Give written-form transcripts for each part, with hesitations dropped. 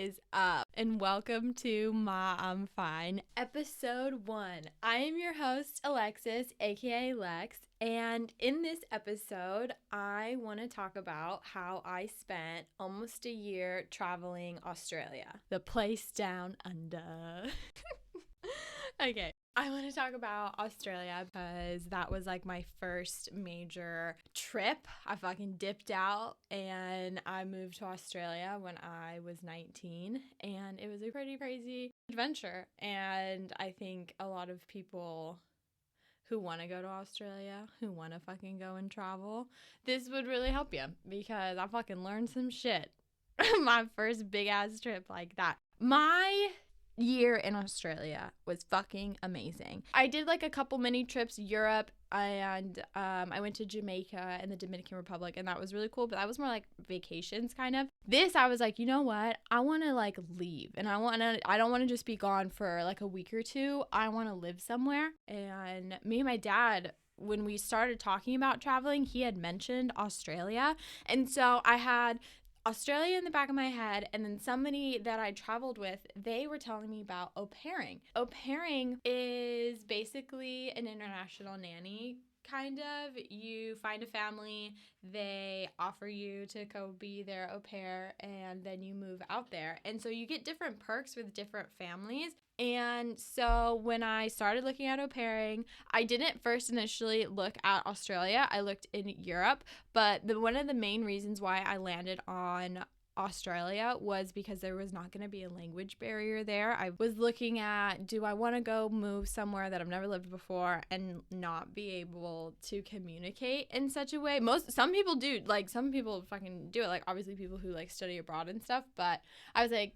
is up? And welcome to Ma I'm Fine, episode 1. I am your host, Alexis, aka Lex, and in this episode, I want to talk about how I spent almost a year traveling Australia, the place down under. Okay. I want to talk about Australia because that was like my first major trip. I fucking dipped out and I moved to Australia when I was 19, and it was a pretty crazy adventure. And I think a lot of people who want to go to Australia, who want to fucking go and travel, this would really help you because I fucking learned some shit. My first big ass trip like that. My year in Australia was fucking amazing. I did like a couple mini trips Europe, and I went to Jamaica and the Dominican Republic, and that was really cool, but that was more like vacations kind of. This, I was like, you know what? I want to like leave, and I don't want to just be gone for like a week or two. I want to live somewhere. And me and my dad, when we started talking about traveling, he had mentioned Australia, and so I had Australia in the back of my head, and then somebody that I traveled with, they were telling me about au pairing. Au pairing is basically an international nanny, kind of. You find a family, they offer you to go be their au pair, and then you move out there. And so you get different perks with different families. And so when I started looking at au pairing, I didn't first initially look at Australia. I looked in Europe, but one of the main reasons why I landed on Australia was because there was not going to be a language barrier there. I was looking at, do I want to go move somewhere that I've never lived before and not be able to communicate in such a way? Some people do, like some people fucking do it, like obviously people who like study abroad and stuff, but I was like,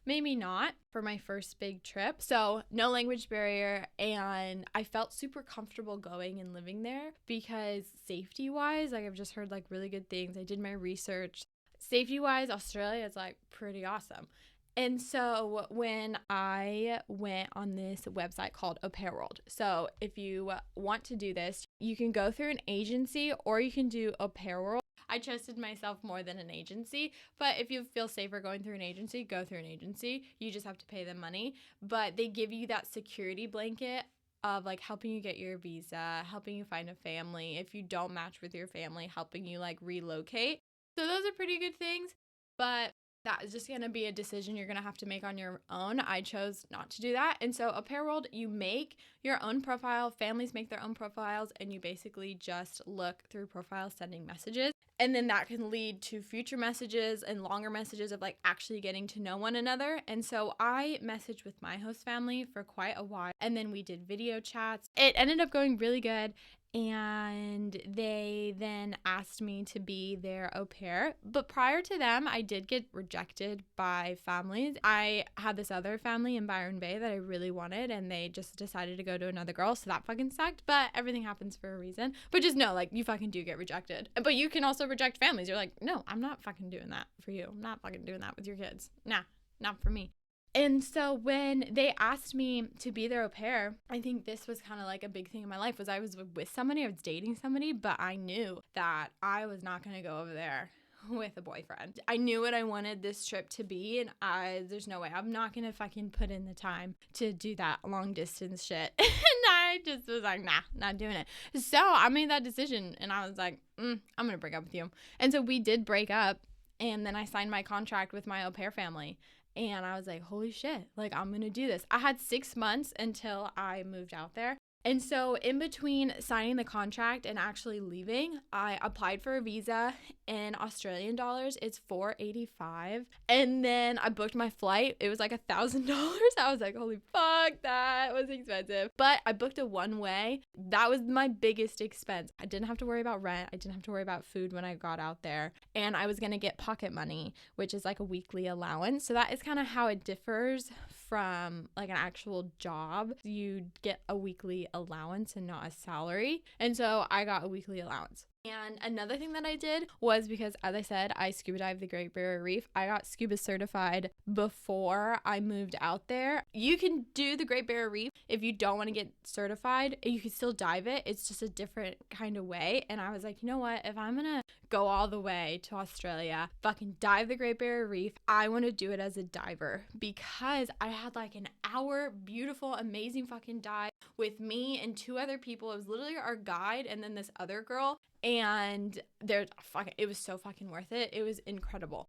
maybe not for my first big trip. So no language barrier, and I felt super comfortable going and living there because safety wise, like I've just heard like really good things. I did my research. Safety wise, Australia is like pretty awesome. And so when I went on this website called Au Pair World, so if you want to do this, you can go through an agency or you can do Au Pair World. I trusted myself more than an agency, but if you feel safer going through an agency, go through an agency. You just have to pay them money, but they give you that security blanket of like helping you get your visa, helping you find a family. If you don't match with your family, helping you like relocate. So those are pretty good things, but that is just going to be a decision you're going to have to make on your own. I chose not to do that. And so Au Pair World, you make your own profile, families make their own profiles, and you basically just look through profiles, sending messages. And then that can lead to future messages and longer messages of like actually getting to know one another. And so I messaged with my host family for quite a while, and then we did video chats. It ended up going really good. And they then asked me to be their au pair. But prior to them, I did get rejected by families. I had this other family in Byron Bay that I really wanted, and they just decided to go to another girl, so that fucking sucked. But everything happens for a reason. But just know, like, you fucking do get rejected. But you can also reject families. You're like, no, I'm not fucking doing that for you. I'm not fucking doing that with your kids. Nah, not for me. And so when they asked me to be their au pair, I think this was kind of like a big thing in my life was I was with somebody, I was dating somebody, but I knew that I was not going to go over there with a boyfriend. I knew what I wanted this trip to be, and there's no way. I'm not going to fucking put in the time to do that long distance shit. And I just was like, nah, not doing it. So I made that decision, and I was like, I'm going to break up with you. And so we did break up, and then I signed my contract with my au pair family. And I was like, holy shit, like, I'm going to do this. I had 6 months until I moved out there. And so in between signing the contract and actually leaving, I applied for a visa. In Australian dollars, it's $485. And then I booked my flight. It was like $1,000. I was like, holy fuck, that was expensive. But I booked a one-way. That was my biggest expense. I didn't have to worry about rent. I didn't have to worry about food when I got out there. And I was going to get pocket money, which is like a weekly allowance. So that is kind of how it differs from like an actual job. You get a weekly allowance and not a salary. And so I got a weekly allowance. And another thing that I did was, because, as I said, I scuba dived the Great Barrier Reef. I got scuba certified before I moved out there. You can do the Great Barrier Reef if you don't want to get certified. You can still dive it. It's just a different kind of way. And I was like, you know what? If I'm going to go all the way to Australia, fucking dive the Great Barrier Reef, I want to do it as a diver, because I had like an hour, beautiful, amazing fucking dive with me and 2 other people. It was literally our guide and then this other girl. And it was so fucking worth it. It was incredible.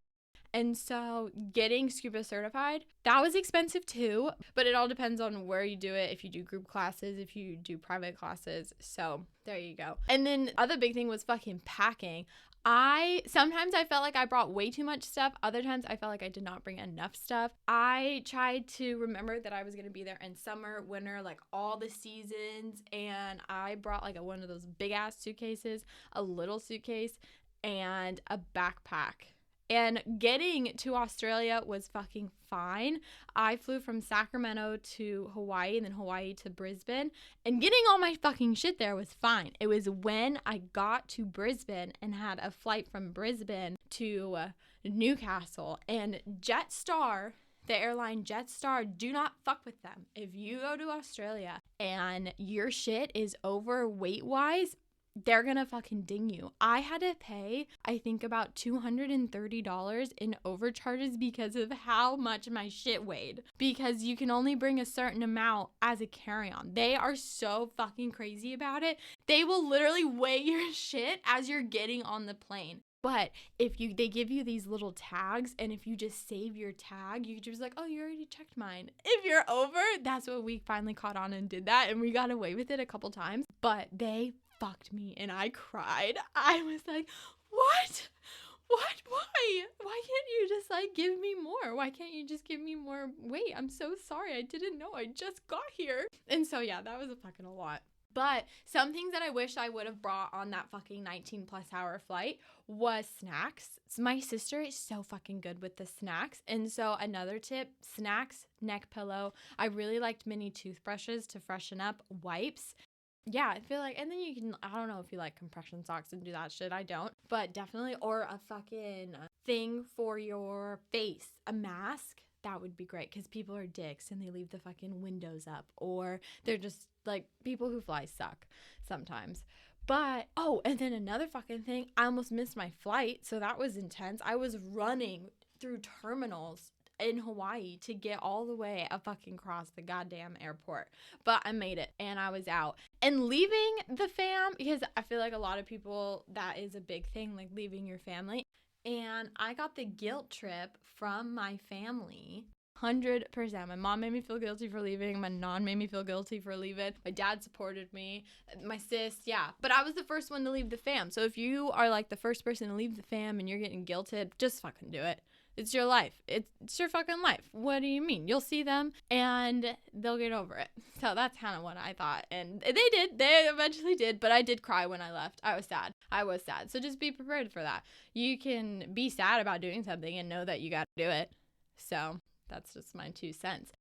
And so getting scuba certified, that was expensive too, but it all depends on where you do it. If you do group classes, if you do private classes. So there you go. And then other big thing was fucking packing. Sometimes I felt like I brought way too much stuff. Other times I felt like I did not bring enough stuff. I tried to remember that I was going to be there in summer, winter, like all the seasons. And I brought like one of those big ass suitcases, a little suitcase, and a backpack. And getting to Australia was fucking fine. I flew from Sacramento to Hawaii and then Hawaii to Brisbane. And getting all my fucking shit there was fine. It was when I got to Brisbane and had a flight from Brisbane to Newcastle. And Jetstar, the airline Jetstar, do not fuck with them. If you go to Australia and your shit is overweight-wise, they're gonna fucking ding you. I had to pay, I think, about $230 in overcharges because of how much my shit weighed. Because you can only bring a certain amount as a carry-on. They are so fucking crazy about it. They will literally weigh your shit as you're getting on the plane. But they give you these little tags, and if you just save your tag, you can just like, oh, you already checked mine. If you're over, that's what we finally caught on and did that, and we got away with it a couple times. But they fucked me and I cried. I was like, what? Why can't you just like give me more? Why can't you just give me more weight? I'm so sorry. I didn't know. I just got here. And so yeah, that was fucking a lot. But some things that I wish I would have brought on that fucking 19-plus-hour flight was snacks. So my sister is so fucking good with the snacks. And so another tip, snacks, neck pillow. I really liked mini toothbrushes to freshen up, wipes. Yeah, I feel like, and then you can, I don't know if you like compression socks and do that shit. I don't, but definitely, or a fucking thing for your face, a mask. That would be great, because people are dicks and they leave the fucking windows up, or they're just like, people who fly suck sometimes. But, oh, and then another fucking thing, I almost missed my flight, so that was intense. I was running through terminals in Hawaii to get all the way across the goddamn airport. But I made it and I was out. And leaving the fam, because I feel like a lot of people, that is a big thing, like leaving your family. And I got the guilt trip from my family. 100%. My mom made me feel guilty for leaving. My non made me feel guilty for leaving. My dad supported me. My sis, yeah. But I was the first one to leave the fam. So if you are like the first person to leave the fam and you're getting guilted, just fucking do it. It's your life. It's your fucking life. What do you mean? You'll see them and they'll get over it. So that's kind of what I thought. And they did. They eventually did. But I did cry when I left. I was sad. So just be prepared for that. You can be sad about doing something and know that you got to do it. So that's just my 2 cents.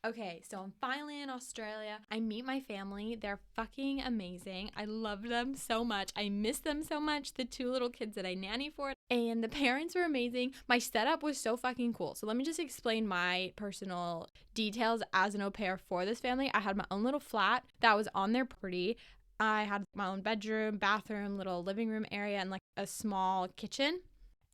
Okay, so I'm finally in Australia. I meet my family. They're fucking amazing. I love them so much. I miss them so much. The 2 little kids that I nanny for. And the parents were amazing. My setup was so fucking cool. So let me just explain my personal details as an au pair for this family. I had my own little flat that was on their property. I had my own bedroom, bathroom, little living room area, and like a small kitchen.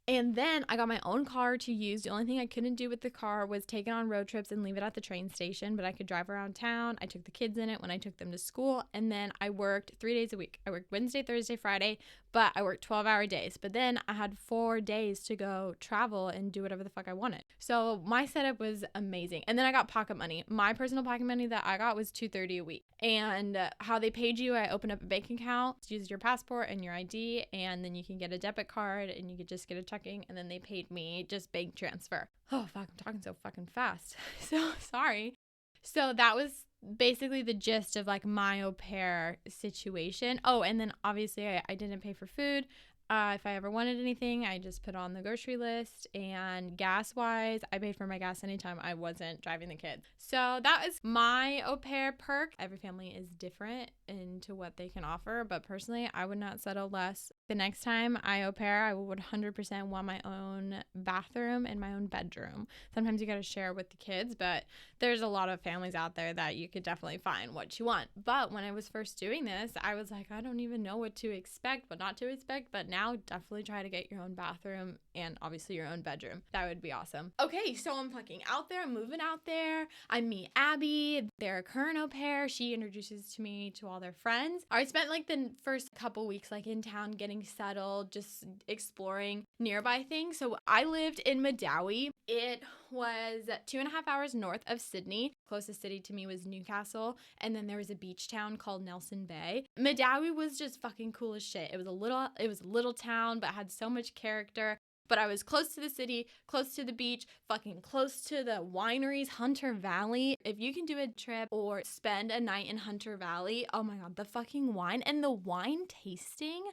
And then I got my own car to use. The only thing I couldn't do with the car was take it on road trips and leave it at the train station, but I could drive around town. I took the kids in it when I took them to school, and then I worked 3 days a week. I worked Wednesday, Thursday, Friday, but I worked 12-hour days. But then I had 4 days to go travel and do whatever the fuck I wanted. So my setup was amazing. And then I got pocket money. My personal pocket money that I got was $230 a week. And how they paid you, I opened up a bank account, use your passport and your ID, and then you can get a debit card and you could just get a checking, and then they paid me just bank transfer. Oh, fuck, I'm talking so fucking fast. So sorry. So that was basically the gist of like my au pair situation. Oh, and then obviously I didn't pay for food. If I ever wanted anything, I just put on the grocery list. And gas-wise, I paid for my gas anytime I wasn't driving the kids. So that is my au pair perk. Every family is different into what they can offer, but personally, I would not settle less The next time I au pair, I would 100% want my own bathroom and my own bedroom. Sometimes you got to share with the kids, but there's a lot of families out there that you could definitely find what you want. But when I was first doing this, I was like, I don't even know what to expect, what not to expect. But now definitely try to get your own bathroom and obviously your own bedroom. That would be awesome. Okay, so I'm fucking out there. I'm moving out there. I meet Abby. They're a current au pair. She introduces to me to all their friends. I spent like the first couple weeks like in town getting settled, just exploring nearby things. So I lived in Madawi. It was 2.5 hours north of Sydney. Closest city to me was Newcastle, and then there was a beach town called Nelson Bay. Madawi was just fucking cool as shit. It was a little town, but had so much character. But I was close to the city, close to the beach, fucking close to the wineries, Hunter Valley. If you can do a trip or spend a night in Hunter Valley, oh my God, the fucking wine and the wine tasting.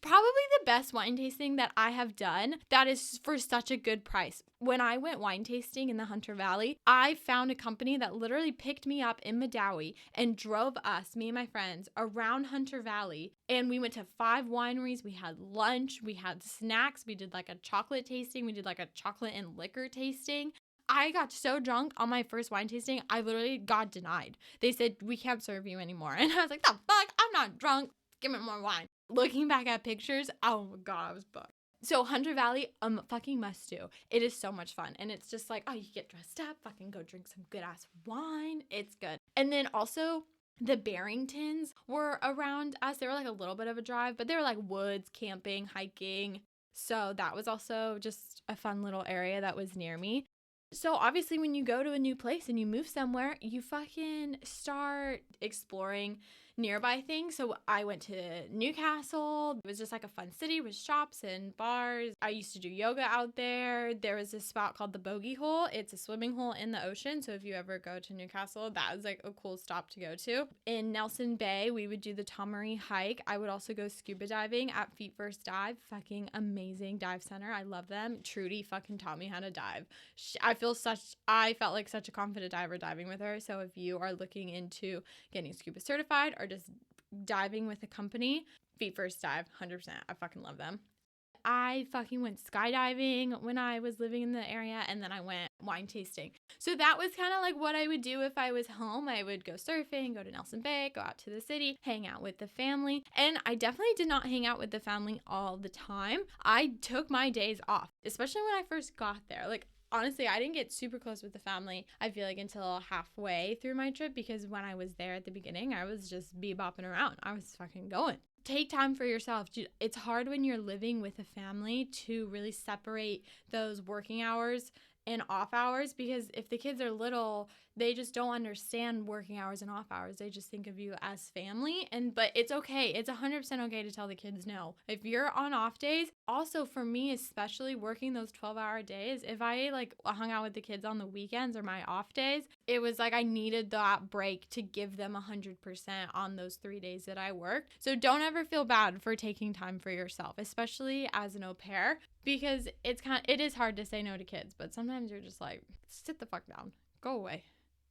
Probably the best wine tasting that I have done that is for such a good price. When I went wine tasting in the Hunter Valley, I found a company that literally picked me up in Madawi and drove us, me and my friends, around Hunter Valley. And we went to 5 wineries. We had lunch. We had snacks. We did like a chocolate tasting. We did like a chocolate and liquor tasting. I got so drunk on my first wine tasting, I literally got denied. They said, we can't serve you anymore. And I was like, the fuck? I'm not drunk. Give me more wine. Looking back at pictures, oh my God, I was bugged. So Hunter Valley, fucking must do. It is so much fun. And it's just like, oh, you get dressed up, fucking go drink some good ass wine. It's good. And then also the Barringtons were around us. They were like a little bit of a drive, but they were like woods, camping, hiking. So that was also just a fun little area that was near me. So obviously when you go to a new place and you move somewhere, you fucking start exploring nearby things. So I went to Newcastle. It was just like a fun city with shops and bars. I used to do yoga out there. There was this spot called the Bogey Hole. It's a swimming hole in the ocean. So if you ever go to Newcastle, that is like a cool stop to go to. In Nelson Bay, we would do the Tomaree hike. I would also go scuba diving at Feet First Dive. Fucking amazing dive center. I love them. Trudy fucking taught me how to dive. I felt like such a confident diver diving with her. So if you are looking into getting scuba certified or just diving with a company, Feet First Dive, 100%. I fucking love them. I fucking went skydiving when I was living in the area, and then I went wine tasting. So that was kind of like what I would do if I was home. I would go surfing, go to Nelson Bay, go out to the city, hang out with the family. And I definitely did not hang out with the family all the time. I took my days off, especially when I first got there. Like, honestly, I didn't get super close with the family, I feel like, until halfway through my trip, because when I was there at the beginning, I was just bebopping around. I was fucking going. Take time for yourself. It's hard when you're living with a family to really separate those working hours and off hours, because if the kids are little, they just don't understand working hours and off hours. They just think of you as family. But it's okay. It's 100% okay to tell the kids no. If you're on off days, also for me, especially working those 12-hour days, if I like hung out with the kids on the weekends or my off days, it was like I needed that break to give them 100% on those 3 days that I worked. So don't ever feel bad for taking time for yourself, especially as an au pair, because it is hard to say no to kids, but sometimes you're just like, sit the fuck down, go away.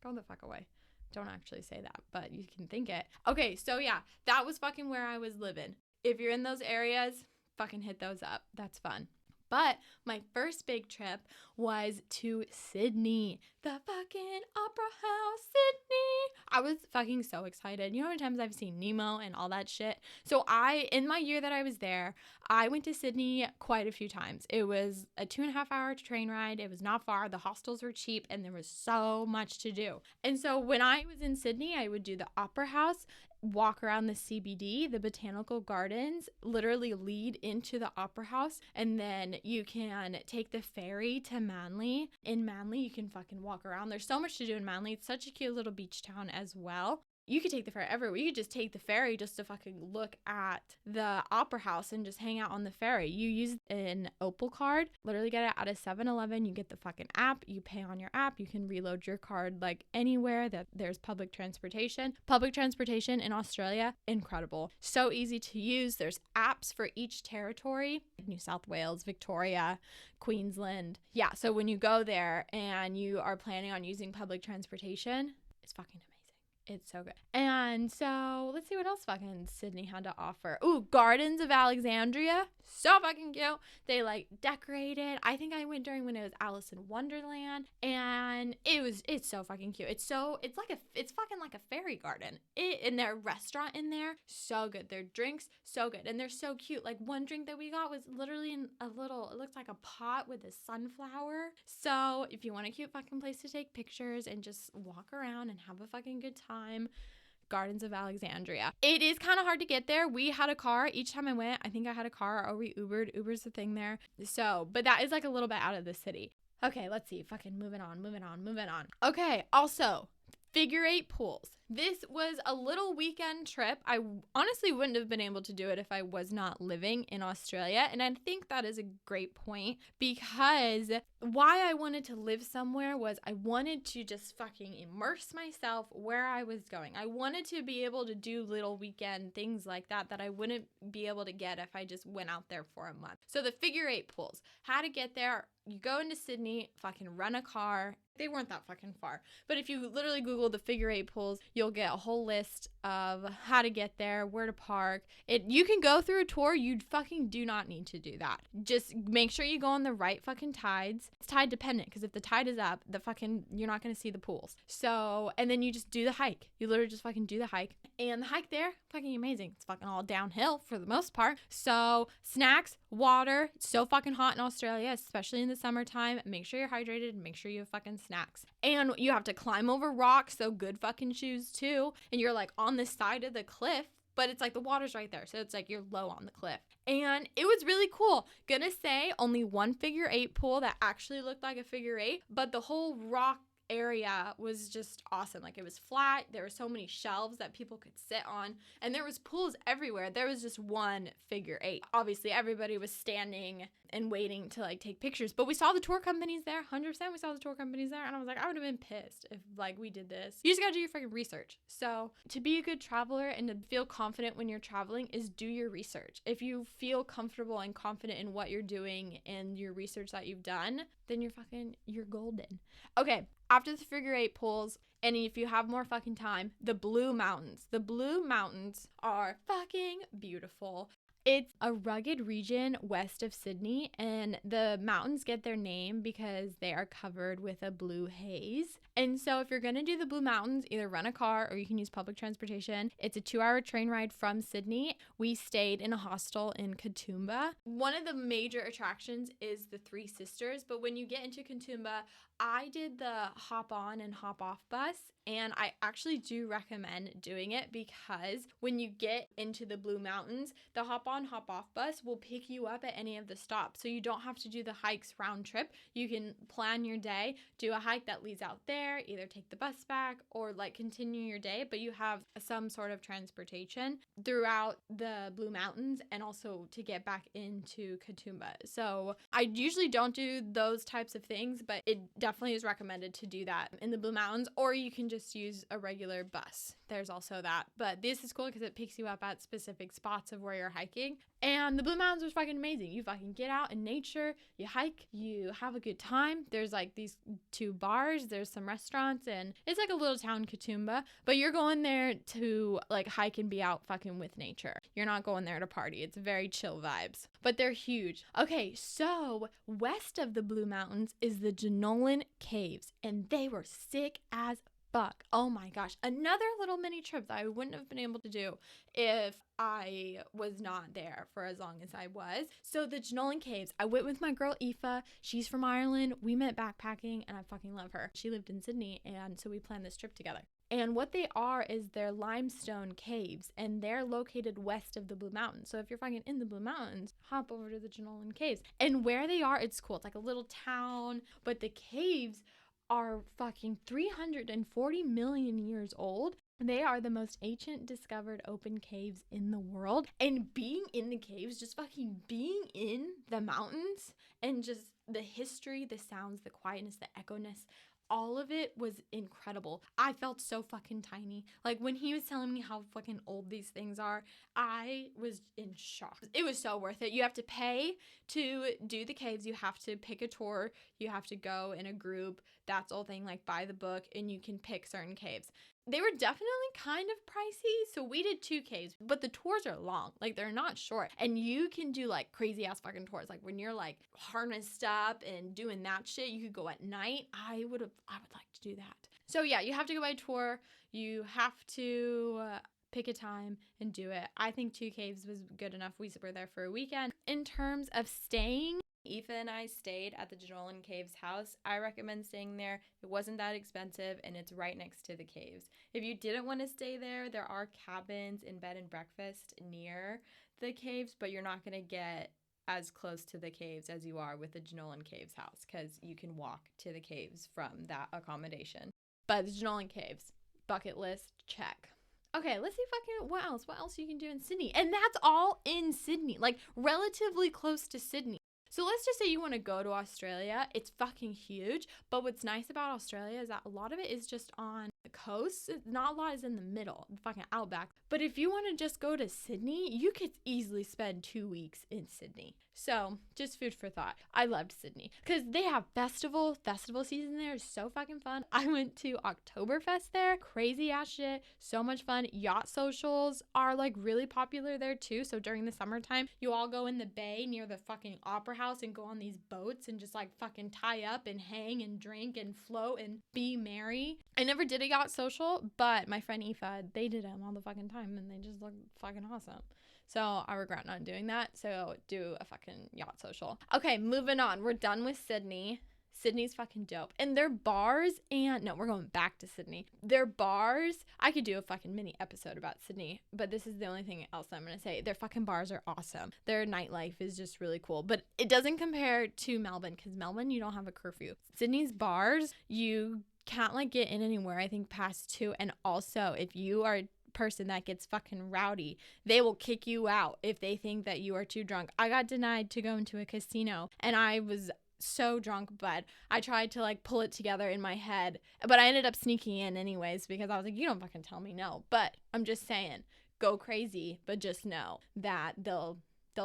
Go the fuck away. Don't actually say that, but you can think it. Okay, so yeah, that was fucking where I was living. If you're in those areas, fucking hit those up. That's fun. But my first big trip was to Sydney, the fucking Opera House, Sydney. I was fucking so excited. You know how many times I've seen Nemo and all that shit? So in my year that I was there, I went to Sydney quite a few times. It was a 2.5-hour train ride. It was not far. The hostels were cheap and there was so much to do. And so when I was in Sydney, I would do the Opera House, walk around the CBD, the botanical gardens, literally lead into the Opera House, and then you can take the ferry to Manly. In Manly, you can fucking walk around. There's so much to do in Manly. It's such a cute little beach town as well. You could take the ferry everywhere. You could just take the ferry just to fucking look at the Opera House and just hang out on the ferry. You use an Opal card, literally get it at a 7-Eleven. You get the fucking app. You pay on your app. You can reload your card like anywhere that there's public transportation. Public transportation in Australia, incredible. So easy to use. There's apps for each territory. New South Wales, Victoria, Queensland. Yeah, so when you go there and you are planning on using public transportation, it's fucking amazing. It's so good. And so let's see what else fucking Sydney had to offer. Ooh, Gardens of Alexandria. So fucking cute. They like decorated. I think I went during when it was Alice in Wonderland. And it's so fucking cute. It's fucking like a fairy garden. In their restaurant in there, so good. Their drinks, so good. And they're so cute. Like one drink that we got was literally in it looked like a pot with a sunflower. So if you want a cute fucking place to take pictures and just walk around and have a fucking good time, Gardens of Alexandria. It is kind of hard to get there. We had a car each time I went. I think I had a car or we Ubered. Uber's the thing there. So, but that is like a little bit out of the city. Okay, let's see. Fucking moving on. Okay, also, figure eight pools. This was a little weekend trip. I honestly wouldn't have been able to do it if I was not living in Australia. And I think that is a great point, because why I wanted to live somewhere was I wanted to just fucking immerse myself where I was going. I wanted to be able to do little weekend things like that I wouldn't be able to get if I just went out there for a month. So the figure eight pools, how to get there. You go into Sydney, fucking rent a car. They weren't that fucking far. But if you literally Google the figure eight pools, you'll get a whole list of how to get there, where to park. You can go through a tour. You fucking do not need to do that. Just make sure you go on the right fucking tides. It's tide dependent, because if the tide is up, you're not going to see the pools. So, and then you just do the hike. You literally just fucking do the hike. And the hike there, fucking amazing. It's fucking all downhill for the most part. So snacks, water. It's so fucking hot in Australia, especially in the summertime. Make sure you're hydrated. Make sure you have fucking snacks. And you have to climb over rocks, so good fucking shoes too. And you're like on the side of the cliff, but it's like the water's right there. So it's like you're low on the cliff. And it was really cool. Gonna say only one figure eight pool that actually looked like a figure eight, but the whole rock area was just awesome. Like it was flat. There were so many shelves that people could sit on, and there was pools everywhere. There was just one figure eight. Obviously everybody was standing and waiting to like take pictures, but we saw the tour companies there. 100% we saw the tour companies there, and I was like, I would have been pissed if like we did this. You just gotta do your fucking research. So to be a good traveler and to feel confident when you're traveling is do your research. If you feel comfortable and confident in what you're doing and your research that you've done, then you're golden. Okay, after the figure eight pools, and if you have more fucking time, the Blue Mountains. The Blue Mountains are fucking beautiful. It's a rugged region west of Sydney, and the mountains get their name because they are covered with a blue haze. And so if you're going to do the Blue Mountains, either rent a car or you can use public transportation. It's a 2-hour train ride from Sydney. We stayed in a hostel in Katoomba. One of the major attractions is the Three Sisters, but when you get into Katoomba, I did the hop on and hop off bus, and I actually do recommend doing it because when you get into the Blue Mountains, the hop on hop off bus will pick you up at any of the stops, so you don't have to do the hikes round trip. You can plan your day, do a hike that leads out there, either take the bus back or like continue your day, but you have some sort of transportation throughout the Blue Mountains and also to get back into Katoomba. So I usually don't do those types of things, but it definitely is recommended to do that in the Blue Mountains, or you can just use a regular bus. There's also that, but this is cool because it picks you up at specific spots of where you're hiking. And the Blue Mountains was fucking amazing. You fucking get out in nature, you hike, you have a good time. There's like these 2 bars, there's some restaurants, and it's like a little town, Katoomba, but you're going there to like hike and be out fucking with nature. You're not going there to party. It's very chill vibes, but they're huge. Okay, so west of the Blue Mountains is the Jenolan Caves, and they were sick as fuck. Oh my gosh. Another little mini trip that I wouldn't have been able to do if I was not there for as long as I was. So the Jenolan Caves, I went with my girl Aoife. She's from Ireland. We met backpacking and I fucking love her. She lived in Sydney, and so we planned this trip together. And what they are is they're limestone caves, and they're located west of the Blue Mountains. So if you're fucking in the Blue Mountains, hop over to the Jenolan Caves. And where they are, it's cool. It's like a little town, but the caves are fucking 340 million years old. They are the most ancient discovered open caves in the world. And being in the caves, just fucking being in the mountains and just the history, the sounds, the quietness, the echo-ness, all of it was incredible. I felt so fucking tiny. Like when he was telling me how fucking old these things are, I was in shock. It was so worth it. You have to pay to do the caves. You have to pick a tour. You have to go in a group. That's the whole thing, like buy the book and you can pick certain caves. They were definitely kind of pricey, so we did 2 caves, but the tours are long, like they're not short, and you can do like crazy ass fucking tours. Like when you're like harnessed up and doing that shit, you could go at night. I would like to do that. So yeah, you have to go by tour. You have to pick a time and do it. I think 2 caves was good enough. We were there for a weekend. In terms of staying, Aoife and I stayed at the Jenolan Caves house. I recommend staying there. It wasn't that expensive and it's right next to the caves. If you didn't want to stay there, there are cabins and bed and breakfast near the caves, but you're not going to get as close to the caves as you are with the Jenolan Caves house because you can walk to the caves from that accommodation. But the Jenolan Caves, bucket list, check. Okay, let's see what else you can do in Sydney. And that's all in Sydney, like relatively close to Sydney. So let's just say you want to go to Australia. It's fucking huge. But what's nice about Australia is that a lot of it is just on the coast. Not a lot is in the middle, the fucking outback. But if you want to just go to Sydney, you could easily spend 2 weeks in Sydney. So just food for thought. I loved Sydney because they have festival season there is so fucking fun. I went to Oktoberfest there. Crazy ass shit. So much fun. Yacht socials are like really popular there too. So during the summertime, you all go in the bay near the fucking opera house and go on these boats and just like fucking tie up and hang and drink and float and be merry. I never did a yacht social, but my friend Aoife, they did them all the fucking time and they just look fucking awesome. So I regret not doing that. So do a fucking yacht social. Okay, moving on. We're done with Sydney. Sydney's fucking dope. And their bars we're going back to Sydney. Their bars, I could do a fucking mini episode about Sydney, but this is the only thing else I'm going to say. Their fucking bars are awesome. Their nightlife is just really cool, but it doesn't compare to Melbourne because Melbourne, you don't have a curfew. Sydney's bars, you can't like get in anywhere, I think past 2. And also if you are person that gets fucking rowdy, they will kick you out if they think that you are too drunk. I got denied to go into a casino and I was so drunk, but I tried to like pull it together in my head, but I ended up sneaking in anyways because I was like, you don't fucking tell me no. But I'm just saying, go crazy, but just know that they'll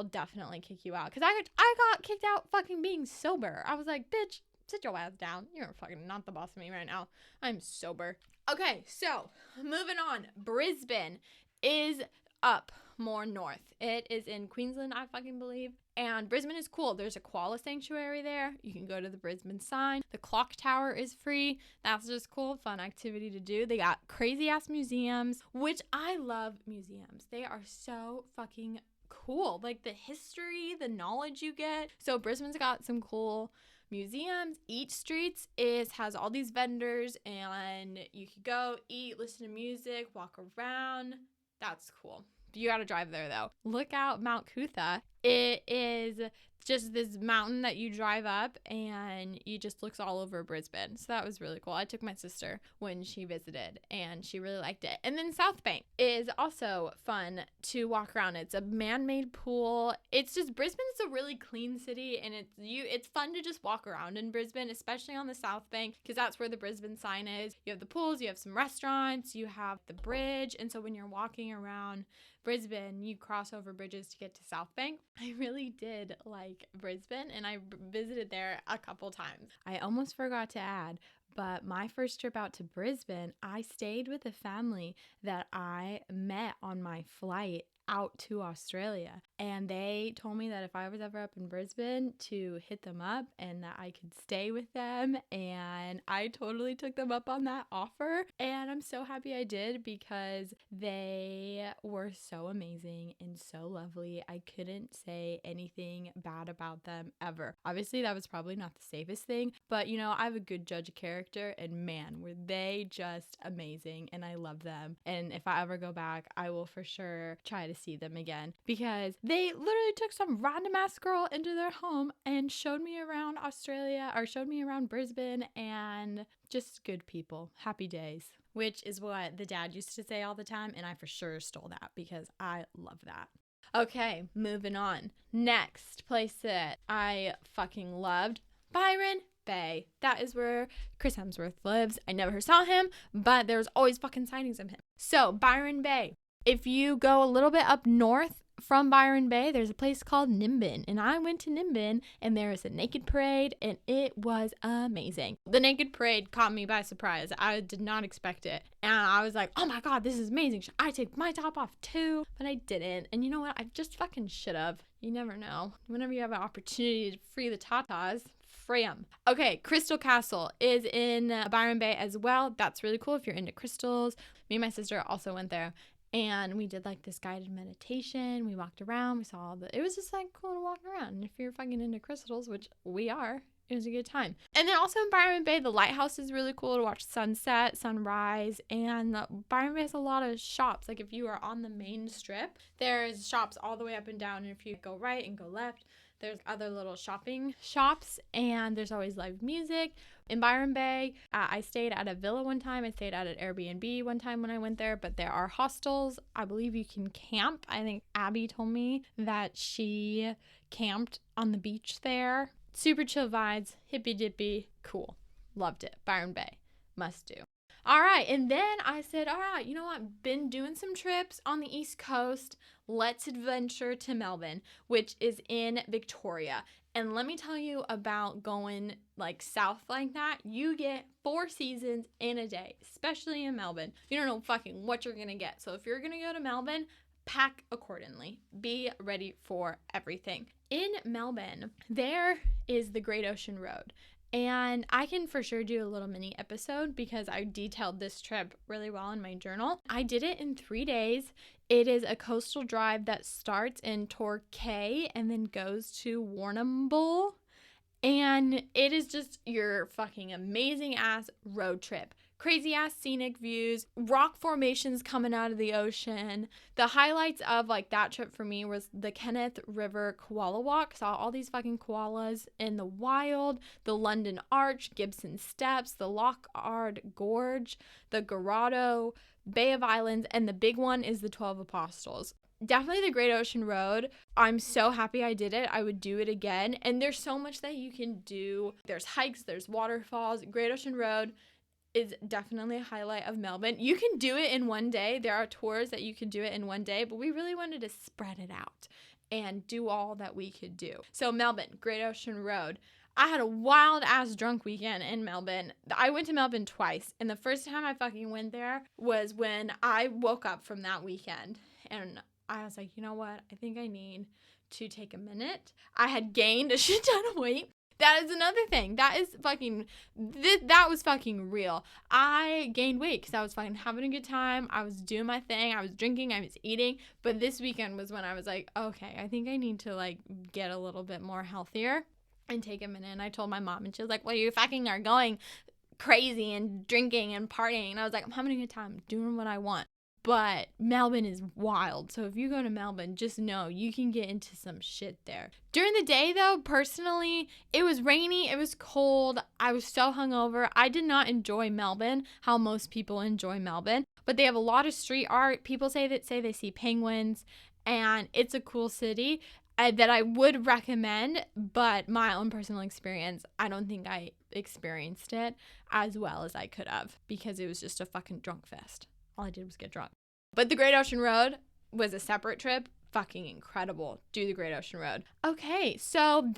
definitely kick you out because I got kicked out fucking being sober. I was like, bitch, sit your ass down. You're fucking not the boss of me right now. I'm sober. Okay, so moving on. Brisbane is up more north. It is in Queensland, I fucking believe. And Brisbane is cool. There's a koala sanctuary there. You can go to the Brisbane sign. The clock tower is free. That's just cool, fun activity to do. They got crazy ass museums, which I love museums. They are so fucking cool. Like the history, the knowledge you get. So Brisbane's got some cool museums. Eat Streets has all these vendors and you can go eat, listen to music, walk around. That's cool. You gotta drive there though. Look out Mount Cootha. It is just this mountain that you drive up and you just looks all over Brisbane. So that was really cool. I took my sister when she visited and she really liked it. And then South Bank is also fun to walk around. It's a man-made pool. It's just Brisbane's a really clean city and it's fun to just walk around in Brisbane, especially on the South Bank because that's where the Brisbane sign is. You have the pools, you have some restaurants, you have the bridge. And so when you're walking around Brisbane, you cross over bridges to get to South Bank. I really did like Brisbane and I visited there a couple times. I almost forgot to add, but my first trip out to Brisbane, I stayed with a family that I met on my flight out to Australia. And they told me that if I was ever up in Brisbane to hit them up and that I could stay with them. And I totally took them up on that offer. And I'm so happy I did because they were so amazing and so lovely. I couldn't say anything bad about them ever. Obviously, that was probably not the safest thing, but you know, I have a good judge of character and man, were they just amazing and I love them. And if I ever go back, I will for sure try to see them again because they literally took some random ass girl into their home and showed me around Australia or showed me around Brisbane and just good people. Happy days, which is what the dad used to say all the time. And I for sure stole that because I love that. Okay, moving on. Next place that I fucking loved, Byron Bay. That is where Chris Hemsworth lives. I never saw him, but there's always fucking sightings of him. So Byron Bay. If you go a little bit up north from Byron Bay, there's a place called Nimbin, and I went to Nimbin, and there is a naked parade, and it was amazing. The naked parade caught me by surprise. I did not expect it, and I was like, oh my god, this is amazing. Should I take my top off too? But I didn't, and you know what? I just fucking should have. You never know. Whenever you have an opportunity to free the tatas, free them. Okay, Crystal Castle is in Byron Bay as well. That's really cool if you're into crystals. Me and my sister also went there. And we did like this guided meditation. We walked around. We saw it was just like cool to walk around. And if you're fucking into crystals, which we are, it was a good time. And then also in Byron Bay, the lighthouse is really cool to watch sunset, sunrise. And Byron Bay has a lot of shops. Like if you are on the main strip, there's shops all the way up and down. And if you go right and go left, there's other little shopping shops, and there's always live music. In Byron Bay, I stayed at a villa one time. I stayed at an Airbnb one time when I went there, but there are hostels. I believe you can camp. I think Abby told me that she camped on the beach there. Super chill vibes, hippy dippy, cool. Loved it. Byron Bay, must do. All right, and then I said, all right, you know what? Been doing some trips on the East Coast. Let's adventure to Melbourne, which is in Victoria. And let me tell you about going like south like that. You get 4 seasons in a day, especially in Melbourne. You don't know fucking what you're going to get. So if you're going to go to Melbourne, pack accordingly. Be ready for everything. In Melbourne, there is the Great Ocean Road. And I can for sure do a little mini episode because I detailed this trip really well in my journal. I did it in 3 days. It is a coastal drive that starts in Torquay and then goes to Warrnambool. And it is just your fucking amazing ass road trip. Crazy ass scenic views, rock formations coming out of the ocean. The highlights of like that trip for me was the Kenneth River Koala Walk. Saw all these fucking koalas in the wild. The London Arch, Gibson Steps, the Lockard Gorge, the Grotto, Bay of Islands, and the big one is the 12 Apostles. Definitely the Great Ocean Road. I'm so happy I did it. I would do it again. And there's so much that you can do. There's hikes, there's waterfalls. Great Ocean Road is definitely a highlight of Melbourne. You can do it in one day. There are tours that you can do it in one day, but we really wanted to spread it out and do all that we could do. So Melbourne, Great Ocean Road. I had a wild ass drunk weekend in Melbourne. I went to Melbourne twice, and the first time I fucking went there was when I woke up from that weekend, and I was like, you know what? I think I need to take a minute. I had gained a shit ton of weight. That is another thing. That was fucking real. I gained weight because I was fucking having a good time. I was doing my thing. I was drinking. I was eating. But this weekend was when I was like, okay, I think I need to like get a little bit more healthier and take a minute. And I told my mom, and she was like, well, you fucking are going crazy and drinking and partying. And I was like, I'm having a good time, doing what I want. But Melbourne is wild. So if you go to Melbourne, just know you can get into some shit there. During the day, though, personally, it was rainy. It was cold. I was so hungover. I did not enjoy Melbourne how most people enjoy Melbourne. But they have a lot of street art. People say they see penguins. And it's a cool city that I would recommend. But my own personal experience, I don't think I experienced it as well as I could have. Because it was just a fucking drunk fest. All I did was get drunk. But the Great Ocean Road was a separate trip. Fucking incredible. Do the Great Ocean Road. Okay, so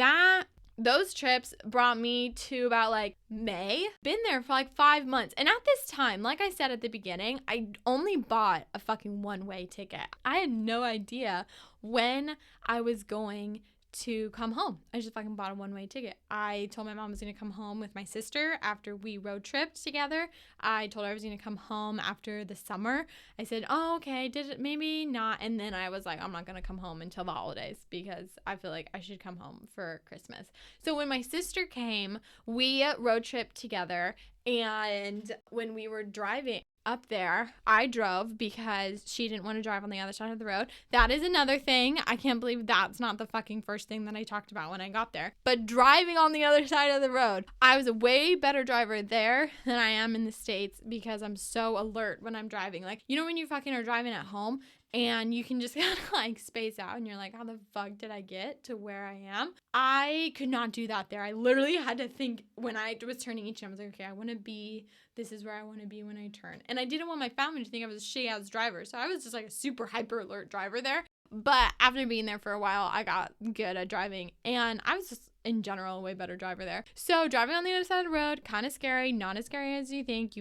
those trips brought me to about like May. Been there for like 5 months. And at this time, like I said at the beginning, I only bought a fucking one-way ticket. I had no idea when I was going to come home. I just fucking bought a one-way ticket. I told my mom I was going to come home with my sister after we road tripped together. I told her I was going to come home after the summer. I said, oh, okay, did it? Maybe not. And then I was like, I'm not going to come home until the holidays because I feel like I should come home for Christmas. So when my sister came, we road tripped together. And when we were driving up there, I drove because she didn't want to drive on the other side of the road. That is another thing. I can't believe that's not the fucking first thing that I talked about when I got there. But driving on the other side of the road, I was a way better driver there than I am in the States because I'm so alert when I'm driving. Like, you know when you fucking are driving at home and you can just kind of like space out and you're like, how the fuck did I get to where I am? I could not do that there. I literally had to think when I was turning each time. I was like, okay, I want to be, this is where I want to be when I turn. And I didn't want my family to think I was a shitty ass driver. So I was just like a super hyper alert driver there. But after being there for a while, I got good at driving, and I was just in general a way better driver there. So driving on the other side of the road, kind of scary, not as scary as you think.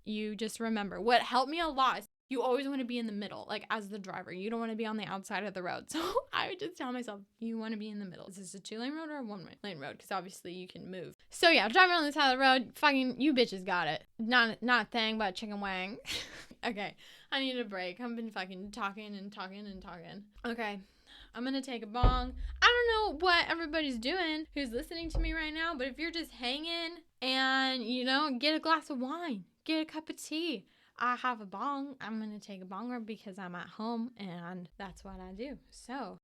You just remember what helped me a lot is you always want to be in the middle, like as the driver. You don't want to be on the outside of the road. So I would just tell myself, you want to be in the middle. Is this a 2-lane road or a 1-lane road? Because obviously you can move. So yeah, driving on the side of the road, fucking you bitches got it. Not a thing but chicken wang. Okay, I need a break. I've been fucking talking. Okay, I'm gonna take a bong. I don't know what everybody's doing who's listening to me right now, but if you're just hanging and, get a glass of wine, get a cup of tea. I have a bong. I'm gonna take a bong rip because I'm at home and that's what I do. So,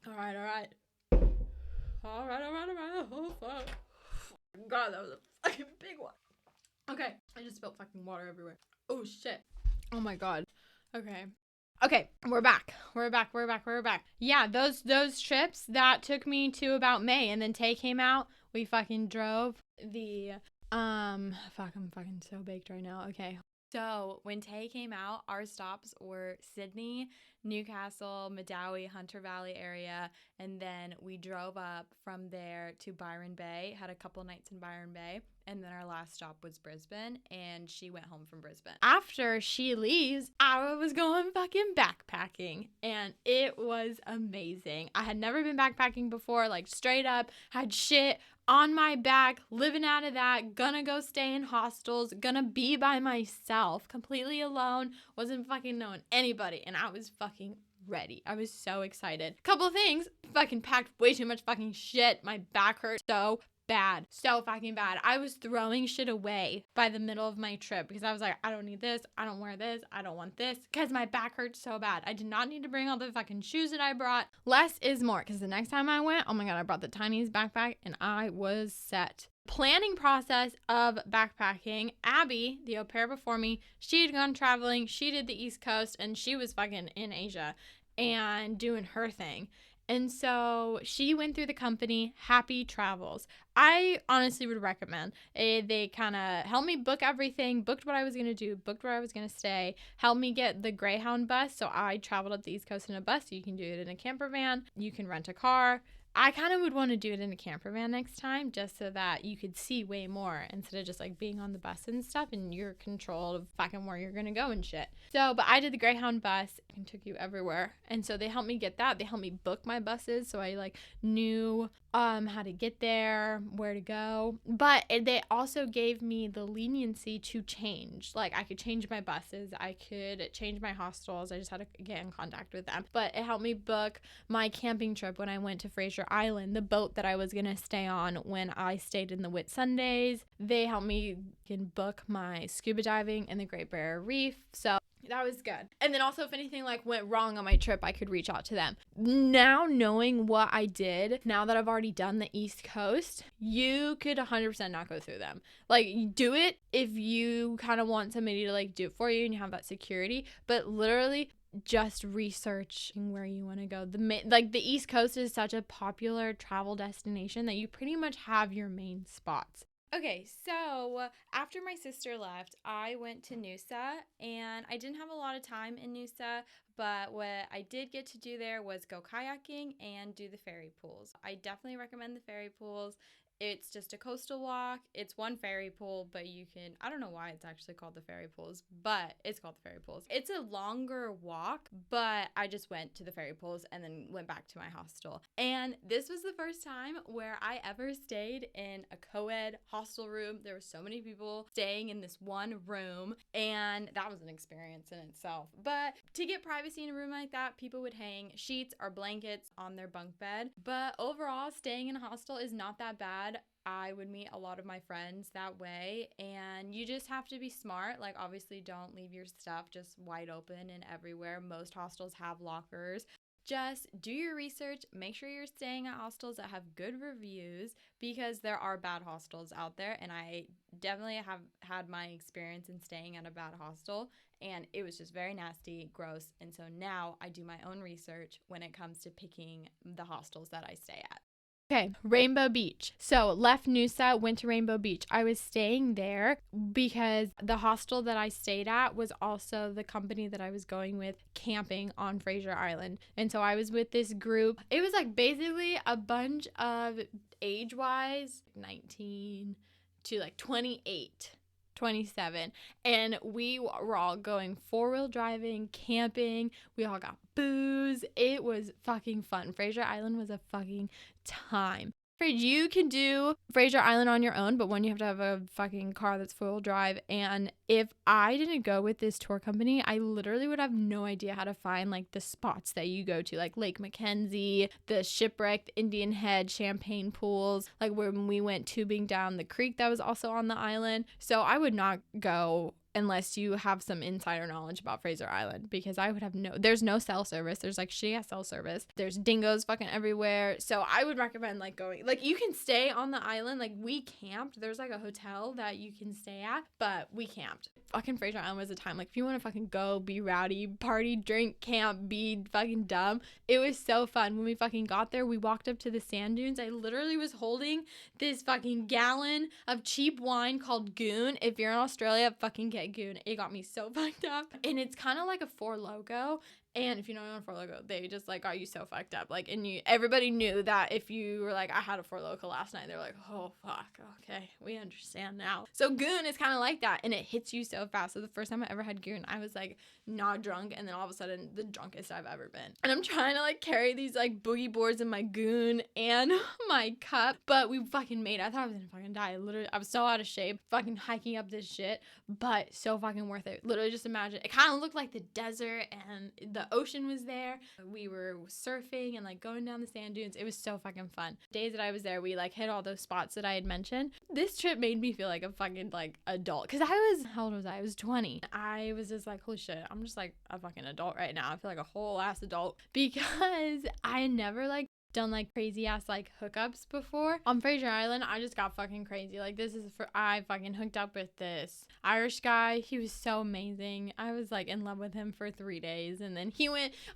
all right. Oh, fuck. God, that was a fucking big one. Okay, I just spilled fucking water everywhere. Oh, shit. Oh, my God. Okay, we're back. Yeah, those trips, that took me to about May, and then Tay came out. We fucking drove the, fuck, I'm fucking so baked right now. Okay. So when Tay came out, our stops were Sydney, Newcastle, Medowie, Hunter Valley area, and then we drove up from there to Byron Bay, had a couple nights in Byron Bay, and then our last stop was Brisbane, and she went home from Brisbane. After she leaves, I was going fucking backpacking, and it was amazing. I had never been backpacking before, like straight up, had shit on my back, living out of that, gonna go stay in hostels, gonna be by myself, completely alone, wasn't fucking knowing anybody, and I was fucking ready. I was so excited. Couple of things, fucking packed way too much fucking shit. My back hurt so bad. So fucking bad. I was throwing shit away by the middle of my trip because I was like, I don't need this. I don't wear this. I don't want this because my back hurts so bad. I did not need to bring all the fucking shoes that I brought. Less is more because the next time I went, oh my God, I brought the tiniest backpack and I was set. Planning process of backpacking. Abby, the au pair before me, she had gone traveling. She did the East Coast and she was fucking in Asia and doing her thing. And so she went through the company, Happy Travels. I honestly would recommend. They kind of helped me book everything, booked what I was going to do, booked where I was going to stay, helped me get the Greyhound bus. So I traveled up the East Coast in a bus. So you can do it in a camper van. You can rent a car. I kind of would want to do it in a camper van next time just so that you could see way more instead of just like being on the bus and stuff and you're controlled of fucking where you're going to go and shit. So, but I did the Greyhound bus and took you everywhere. And so they helped me get that. They helped me book my buses. So I like knew how to get there, where to go. But they also gave me the leniency to change. Like I could change my buses. I could change my hostels. I just had to get in contact with them. But it helped me book my camping trip when I went to Fraser Island, the boat that I was going to stay on when I stayed in the Whitsundays. They helped me book my scuba diving in the Great Barrier Reef. So that was good. And then also if anything like went wrong on my trip, I could reach out to them. Now knowing what I did, now that I've already done the East Coast, you could 100% not go through them. Like do it if you kind of want somebody to like do it for you and you have that security, but literally just research where you want to go. The East Coast is such a popular travel destination that you pretty much have your main spots. Okay, so after my sister left, I went to Noosa, and I didn't have a lot of time in Noosa, but what I did get to do there was go kayaking and do the ferry pools. I definitely recommend the ferry pools. It's just a coastal walk. It's one ferry pool, but I don't know why it's actually called the ferry pools, but it's called the ferry pools. It's a longer walk, but I just went to the ferry pools and then went back to my hostel. And this was the first time where I ever stayed in a co-ed hostel room. There were so many people staying in this one room, and that was an experience in itself. But to get privacy in a room like that, people would hang sheets or blankets on their bunk bed. But overall, staying in a hostel is not that bad. I would meet a lot of my friends that way, and you just have to be smart. Like obviously don't leave your stuff just wide open and everywhere. Most hostels have lockers. just do your research. Make sure you're staying at hostels that have good reviews, because there are bad hostels out there. And I definitely have had my experience in staying at a bad hostel, and it was just very nasty, gross. And so now I do my own research when it comes to picking the hostels that I stay at. Okay, Rainbow Beach. So left Noosa, went to Rainbow Beach. I was staying there because the hostel that I stayed at was also the company that I was going with camping on Fraser Island. And so I was with this group. It was like basically a bunch of age-wise 19 to like 28. 27, and we were all going 4-wheel driving, camping. We all got booze. It was fucking fun. Fraser Island was a fucking time. You can do Fraser Island on your own, but one, you have to have a fucking car that's 4-wheel drive. And if I didn't go with this tour company, I literally would have no idea how to find like the spots that you go to, like Lake Mackenzie, the Shipwreck, the Indian Head, Champagne Pools, like when we went tubing down the creek that was also on the island. So I would not go unless you have some insider knowledge about Fraser Island, because I would have there's no cell service. There's like shitty ass cell service. There's dingoes fucking everywhere. So I would recommend like going, like you can stay on the island. Like we camped. There's like a hotel that you can stay at, but we camped. Fucking Fraser Island was a time. Like if you want to fucking go, be rowdy, party, drink, camp, be fucking dumb. It was so fun. When we fucking got there, we walked up to the sand dunes. I literally was holding this fucking gallon of cheap wine called Goon. If you're in Australia, fucking get Goon. It got me so fucked up. And it's kind of like a Four Loko. And if you don't know Four Loko, they just like got you so fucked up. Like, and everybody knew that if you were like, I had a Four Loko last night, they're like, oh fuck, okay, we understand now. So Goon is kind of like that, and it hits you so fast. So the first time I ever had Goon, I was like not drunk, and then all of a sudden the drunkest I've ever been. And I'm trying to like carry these like boogie boards in my Goon and my cup, but we fucking made it. I thought I was gonna fucking die. Literally, I was so out of shape, fucking hiking up this shit, but so fucking worth it. Literally, just imagine. It kind of looked like the desert, and the ocean was there. We were surfing and like going down the sand dunes. It was so fucking fun. Days that I was there, we like hit all those spots that I had mentioned. This trip made me feel like a fucking like adult, because how old was I? I was 20. I was just like, holy shit, I'm just like a fucking adult right now. I feel like a whole ass adult, because I had never like done like crazy ass like hookups before. On Fraser Island, I just got fucking crazy. Like I fucking hooked up with this Irish guy. He was so amazing. I was like in love with him for 3 days, and then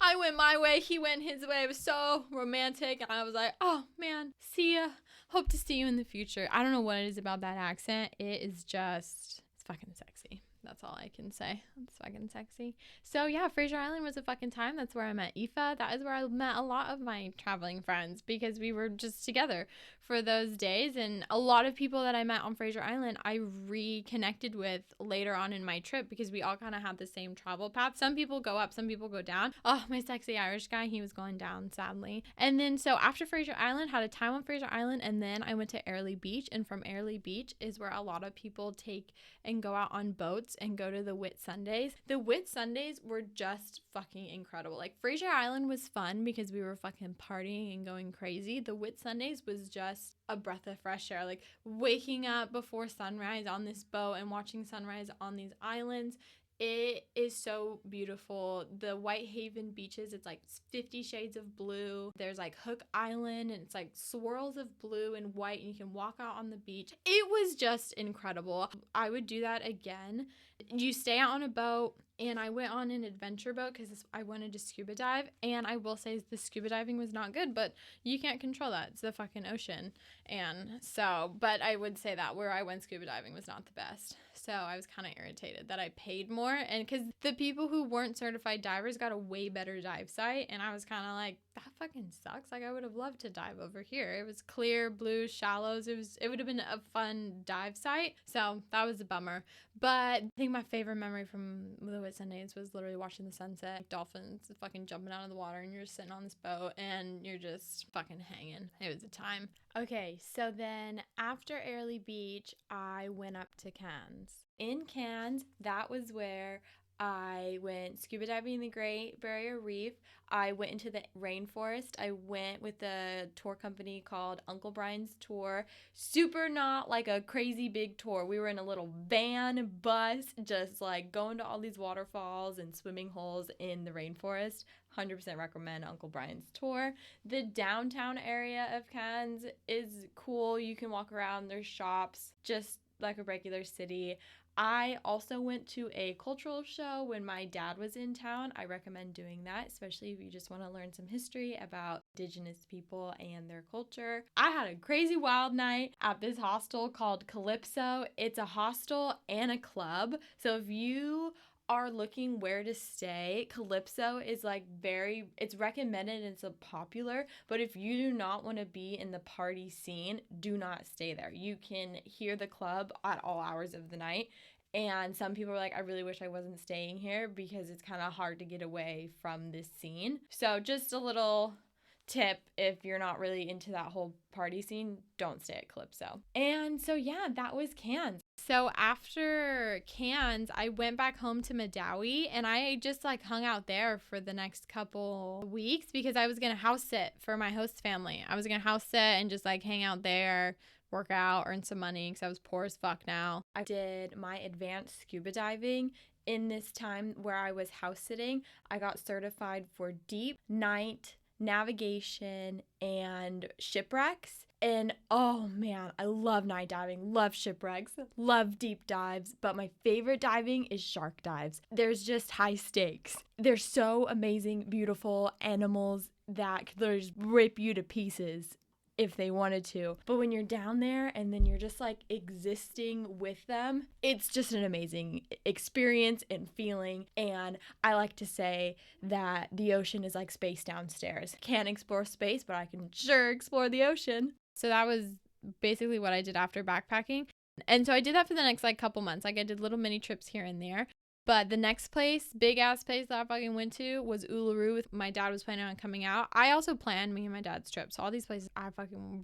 I went my way, he went his way. It was so romantic, and I was like, oh man, see ya. Hope to see you in the future. I don't know what it is about that accent. It's fucking sexy. That's all I can say. It's fucking sexy. So yeah, Fraser Island was a fucking time. That's where I met Aoife. That is where I met a lot of my traveling friends, because we were just together for those days. And a lot of people that I met on Fraser Island, I reconnected with later on in my trip, because we all kind of had the same travel path. Some people go up, some people go down. Oh, my sexy Irish guy, he was going down, sadly. And then so after Fraser Island, had a time on Fraser Island, and then I went to Airlie Beach. And from Airlie Beach is where a lot of people take and go out on boats and go to the Whit Sundays. The Whit Sundays were just fucking incredible. Like Fraser Island was fun because we were fucking partying and going crazy. The Whit Sundays was just a breath of fresh air. Like waking up before sunrise on this boat and watching sunrise on these islands. It is so beautiful. The Whitehaven beaches, it's like 50 shades of blue. There's like Hook Island, and it's like swirls of blue and white, and you can walk out on the beach. It was just incredible. I would do that again. You stay out on a boat, and I went on an adventure boat because I wanted to scuba dive, and I will say the scuba diving was not good, but you can't control that. It's the fucking ocean. And so, but I would say that where I went scuba diving was not the best. So I was kind of irritated that I paid more, and because the people who weren't certified divers got a way better dive site, and I was kind of like, that fucking sucks. Like I would have loved to dive over here. It was clear, blue, shallows. It would have been a fun dive site. So that was a bummer. But I think my favorite memory from the Whit Sundays was literally watching the sunset, dolphins fucking jumping out of the water, and you're sitting on this boat and you're just fucking hanging. It was a time. Okay, so then after Airlie Beach, I went up to Cairns. In Cairns, that was where I went scuba diving in the Great Barrier Reef. I went into the rainforest. I went with a tour company called Uncle Brian's Tour. Super not like a crazy big tour. We were in a little van bus, just like going to all these waterfalls and swimming holes in the rainforest. 100% recommend Uncle Brian's Tour. The downtown area of Cairns is cool. You can walk around. There's shops, just like a regular city. I also went to a cultural show when my dad was in town. I recommend doing that, especially if you just want to learn some history about Indigenous people and their culture. I had a crazy wild night at this hostel called Calypso. It's a hostel and a club. So if you are looking where to stay, Calypso is like it's recommended and it's popular, but if you do not want to be in the party scene, do not stay there. You can hear the club at all hours of the night, and some people are like, I really wish I wasn't staying here because it's kind of hard to get away from this scene. So just a little tip, if you're not really into that whole party scene, don't stay at Calypso. And so yeah, that was Cairns. So after Cairns, I went back home to Madawi, and I just like hung out there for the next couple weeks because I was gonna house sit for my host family. I was gonna house sit and just like hang out there, work out, earn some money because I was poor as fuck now. I did my advanced scuba diving in this time where I was house sitting. I got certified for deep, night, navigation, and shipwrecks. And oh man, I love night diving, love shipwrecks, love deep dives, but my favorite diving is shark dives. There's just high stakes. They're so amazing, beautiful animals that could just rip you to pieces if they wanted to. But when you're down there and then you're just like existing with them, it's just an amazing experience and feeling. And I like to say that the ocean is like space downstairs. Can't explore space, but I can sure explore the ocean. So that was basically what I did after backpacking. And so I did that for the next like couple months. Like I did little mini trips here and there. But the next place, big ass place that I fucking went to was Uluru. My dad was planning on coming out. I also planned me and my dad's trip. So all these places I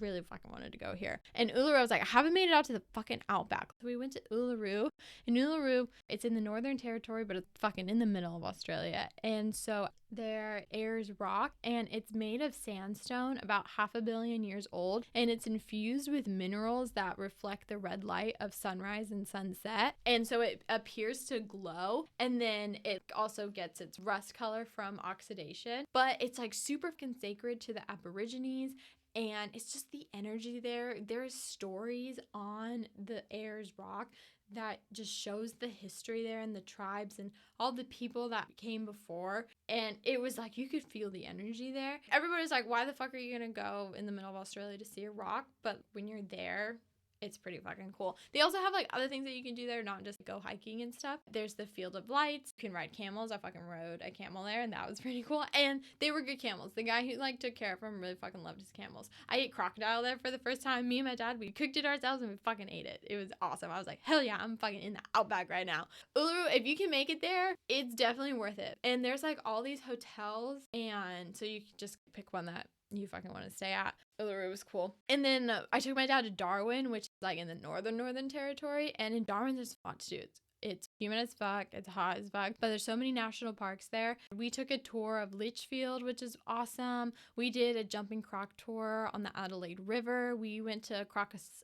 really wanted to go here. And Uluru, I was like, I haven't made it out to the fucking outback. So we went to Uluru. And Uluru, it's in the Northern Territory, but it's fucking in the middle of Australia. And so there Ayers Rock, and it's made of sandstone, about 500 million years old, and it's infused with minerals that reflect the red light of sunrise and sunset, and so it appears to glow, and then it also gets its rust color from oxidation. But it's like super sacred to the Aborigines, and it's just the energy there. There's stories on the Ayers Rock that just shows the history there and the tribes and all the people that came before. And it was like, you could feel the energy there. Everybody's like, why the fuck are you gonna go in the middle of Australia to see a rock? But when you're there, it's pretty fucking cool. They also have like other things that you can do there, not just go hiking and stuff. There's the Field of Lights. You can ride camels. I fucking rode a camel there, and that was pretty cool. And they were good camels. The guy who like took care of them really fucking loved his camels. I ate crocodile there for the first time. Me and my dad, we cooked it ourselves and we fucking ate it. It was awesome. I was like, hell yeah, I'm fucking in the outback right now. Uluru, if you can make it there, it's definitely worth it. And there's like all these hotels, and so you can just pick one that you fucking want to stay at. Uluru was cool. And then I took my dad to Darwin, which is like in the Northern Territory. And in Darwin, there's a lot to do. It's humid as fuck. It's hot as fuck. But there's so many national parks there. We took a tour of Litchfield, which is awesome. We did a jumping croc tour on the Adelaide River. We went to Crocus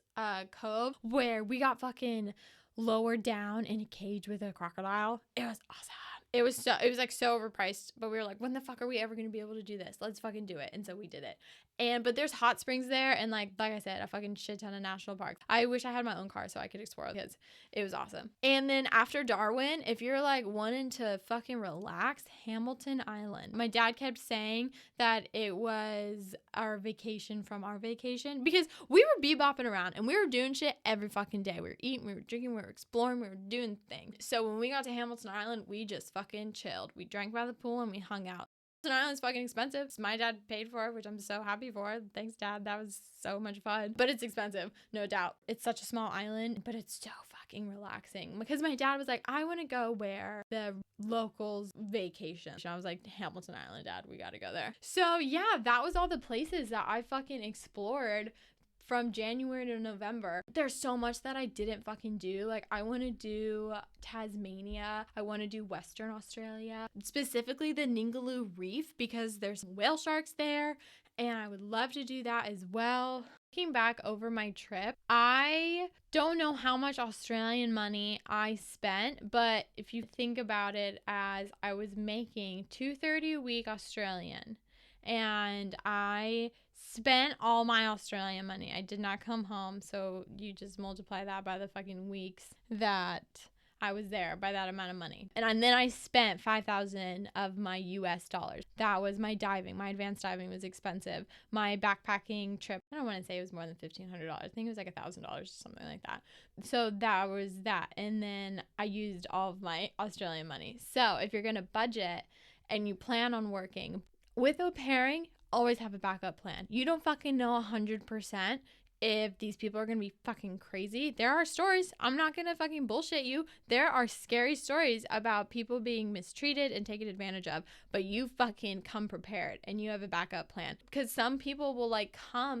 Cove, where we got fucking lowered down in a cage with a crocodile. It was awesome. It was like so overpriced, but we were like, when the fuck are we ever going to be able to do this? Let's fucking do it. And so we did it. But there's hot springs there, and like I said, a fucking shit ton of national parks. I wish I had my own car so I could explore because it was awesome. And then after Darwin, if you're like wanting to fucking relax, Hamilton Island. My dad kept saying that it was our vacation from our vacation because we were bebopping around and we were doing shit every fucking day. We were eating, we were drinking, we were exploring, we were doing things. So when we got to Hamilton Island, we just fucking chilled. We drank by the pool and we hung out. Hamilton Island's fucking expensive. So my dad paid for it, which I'm so happy for. Thanks, Dad. That was so much fun. But it's expensive, no doubt. It's such a small island, but it's so fucking relaxing. Because my dad was like, I want to go where the locals vacation. I was like, Hamilton Island, Dad. We got to go there. So yeah, that was all the places that I fucking explored from January to November, there's so much that I didn't fucking do. Like, I want to do Tasmania. I want to do Western Australia, specifically the Ningaloo Reef, because there's whale sharks there, and I would love to do that as well. Looking back over my trip, I don't know how much Australian money I spent, but if you think about it, as I was making $230 a week Australian, and I spent all my Australian money. I did not come home, so you just multiply that by the fucking weeks that I was there, by that amount of money. And then I spent $5,000 of my US dollars. That was my diving. My advanced diving was expensive. My backpacking trip, I don't want to say it was more than $1,500. I think it was like $1,000 or something like that. So that was that. And then I used all of my Australian money. So if you're going to budget and you plan on working with au pairing, always have a backup plan. You don't fucking know 100% if these people are going to be fucking crazy. There are stories. I'm not going to fucking bullshit you. There are scary stories about people being mistreated and taken advantage of, but you fucking come prepared and you have a backup plan. Because some people will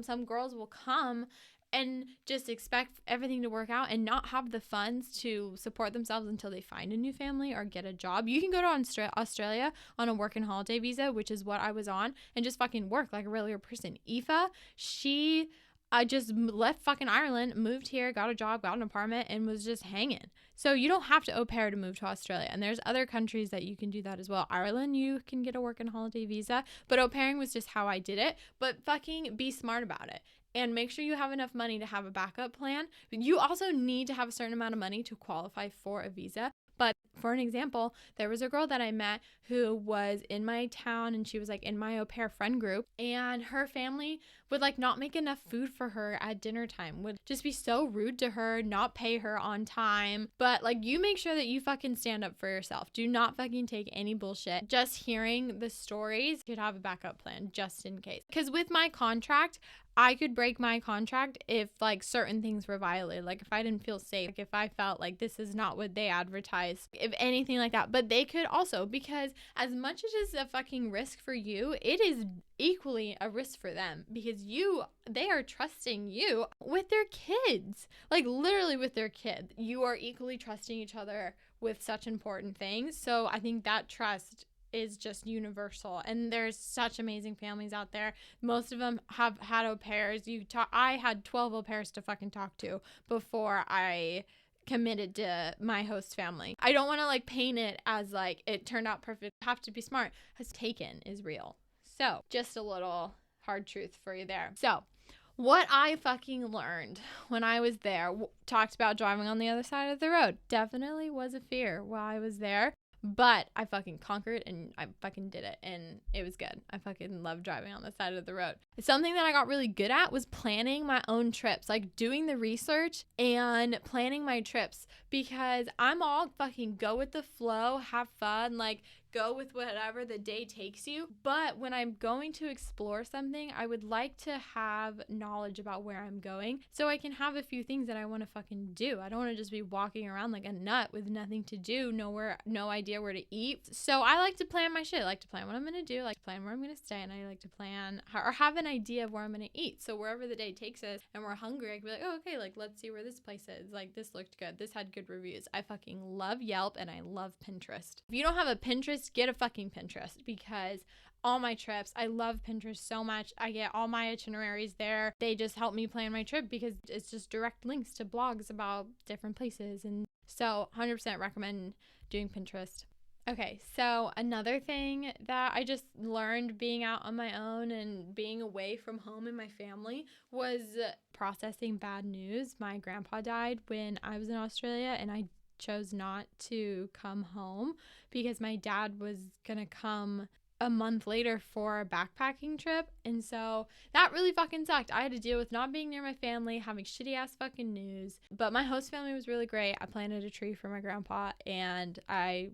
some girls will come and just expect everything to work out and not have the funds to support themselves until they find a new family or get a job. You can go to Australia on a work and holiday visa, which is what I was on, and just fucking work like a regular person. Aoife, I just left fucking Ireland, moved here, got a job, got an apartment, and was just hanging. So you don't have to au pair to move to Australia. And there's other countries that you can do that as well. Ireland, you can get a work and holiday visa. But au pairing was just how I did it. But fucking be smart about it. And make sure you have enough money to have a backup plan. You also need to have a certain amount of money to qualify for a visa. But for an example, there was a girl that I met who was in my town, and she was like in my au pair friend group, and her family would like not make enough food for her at dinner time, would just be so rude to her, not pay her on time. But like, you make sure that you fucking stand up for yourself. Do not fucking take any bullshit. Just hearing the stories, you should have a backup plan just in case. Because with my contract, I could break my contract if like certain things were violated. Like if I didn't feel safe, like if I felt like this is not what they advertised, if anything like that. But they could also, because as much as it's a fucking risk for you, it is equally a risk for them, because they are trusting you with their kids, like literally with their kid. You are equally trusting each other with such important things. So I think that trust is just universal, and there's such amazing families out there. Most of them have had au pairs. I had 12 au pairs to fucking talk to before I committed to my host family. I don't want to like paint it as like it turned out perfect. You have to be smart. Has taken is real. So just a little hard truth for you there. So what I fucking learned when I was there, talked about driving on the other side of the road, definitely was a fear while I was there. But I fucking conquered, and I fucking did it, and it was good. I fucking love driving on the side of the road. Something that I got really good at was planning my own trips, like doing the research and planning my trips, because I'm all fucking go with the flow, have fun, like go with whatever the day takes you. But when I'm going to explore something, I would like to have knowledge about where I'm going so I can have a few things that I want to fucking do. I don't want to just be walking around like a nut with nothing to do, no idea where to eat. So I like to plan my shit. I like to plan what I'm going to do, I like to plan where I'm going to stay, and I like to plan or have an idea of where I'm going to eat. So wherever the day takes us and we're hungry, I can be like, oh, okay, like let's see where this place is. Like this looked good. This had good reviews. I fucking love Yelp, and I love Pinterest. If you don't have a Pinterest, get a fucking Pinterest, because all my trips, I love Pinterest so much. I get all my itineraries there. They just help me plan my trip because it's just direct links to blogs about different places. And so 100% recommend doing Pinterest. Okay, so another thing that I just learned being out on my own and being away from home and my family was processing bad news. My grandpa died when I was in Australia, and I chose not to come home because my dad was gonna come a month later for a backpacking trip, and so that really fucking sucked. I had to deal with not being near my family, having shitty ass fucking news. But my host family was really great. I planted a tree for my grandpa, and I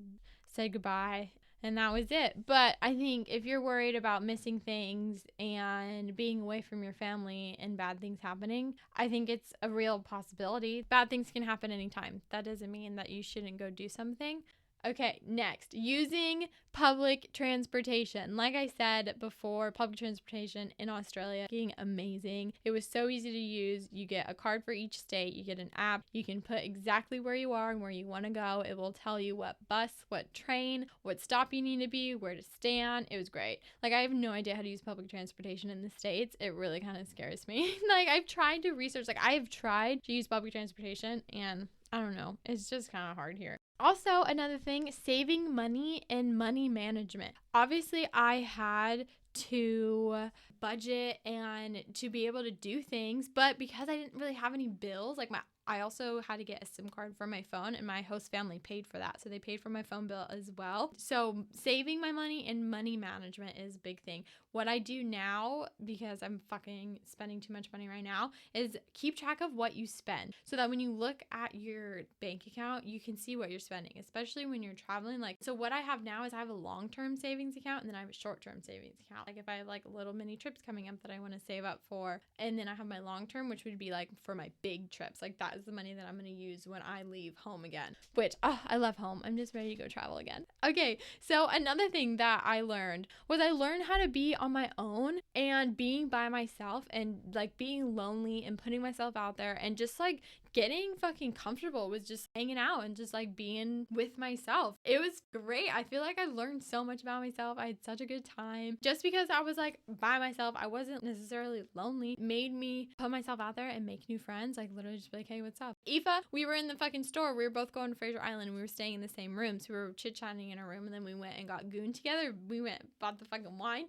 said goodbye, and that was it. But I think if you're worried about missing things and being away from your family and bad things happening, I think it's a real possibility. Bad things can happen anytime. That doesn't mean that you shouldn't go do something. Okay, next, using public transportation. Like I said before, public transportation in Australia being amazing. It was so easy to use. You get a card for each state, you get an app, you can put exactly where you are and where you want to go. It will tell you what bus, what train, what stop you need to be, where to stand. It was great. Like, I have no idea how to use public transportation in the States. It really kind of scares me. Like, I've tried to research, like, I have tried to use public transportation, and I don't know, it's just kind of hard here. Also, another thing, saving money and money management. Obviously, I had to budget and to be able to do things, but because I didn't really have any bills, like I also had to get a SIM card for my phone, and my host family paid for that. So they paid for my phone bill as well. So saving my money and money management is a big thing. What I do now, because I'm fucking spending too much money right now, is keep track of what you spend so that when you look at your bank account, you can see what you're spending, especially when you're traveling. Like, so what I have now is I have a long-term savings account, and then I have a short-term savings account. Like, if I have like little mini trips coming up that I want to save up for, and then I have my long-term, which would be like for my big trips. Like, that is the money that I'm going to use when I leave home again, which, I love home. I'm just ready to go travel again. Okay, so another thing that I learned was I learned how to be on my own and being by myself and like being lonely and putting myself out there and just like getting fucking comfortable with just hanging out and just like being with myself. It was great. I feel like I learned so much about myself. I had such a good time. Just because I was like by myself, I wasn't necessarily lonely, made me put myself out there and make new friends. Like, literally just be like, hey, what's up? Aoife, we were in the fucking store. We were both going to Fraser Island and we were staying in the same room. So we were chit-chatting in a room, and then we went and got goon together. We went and bought the fucking wine.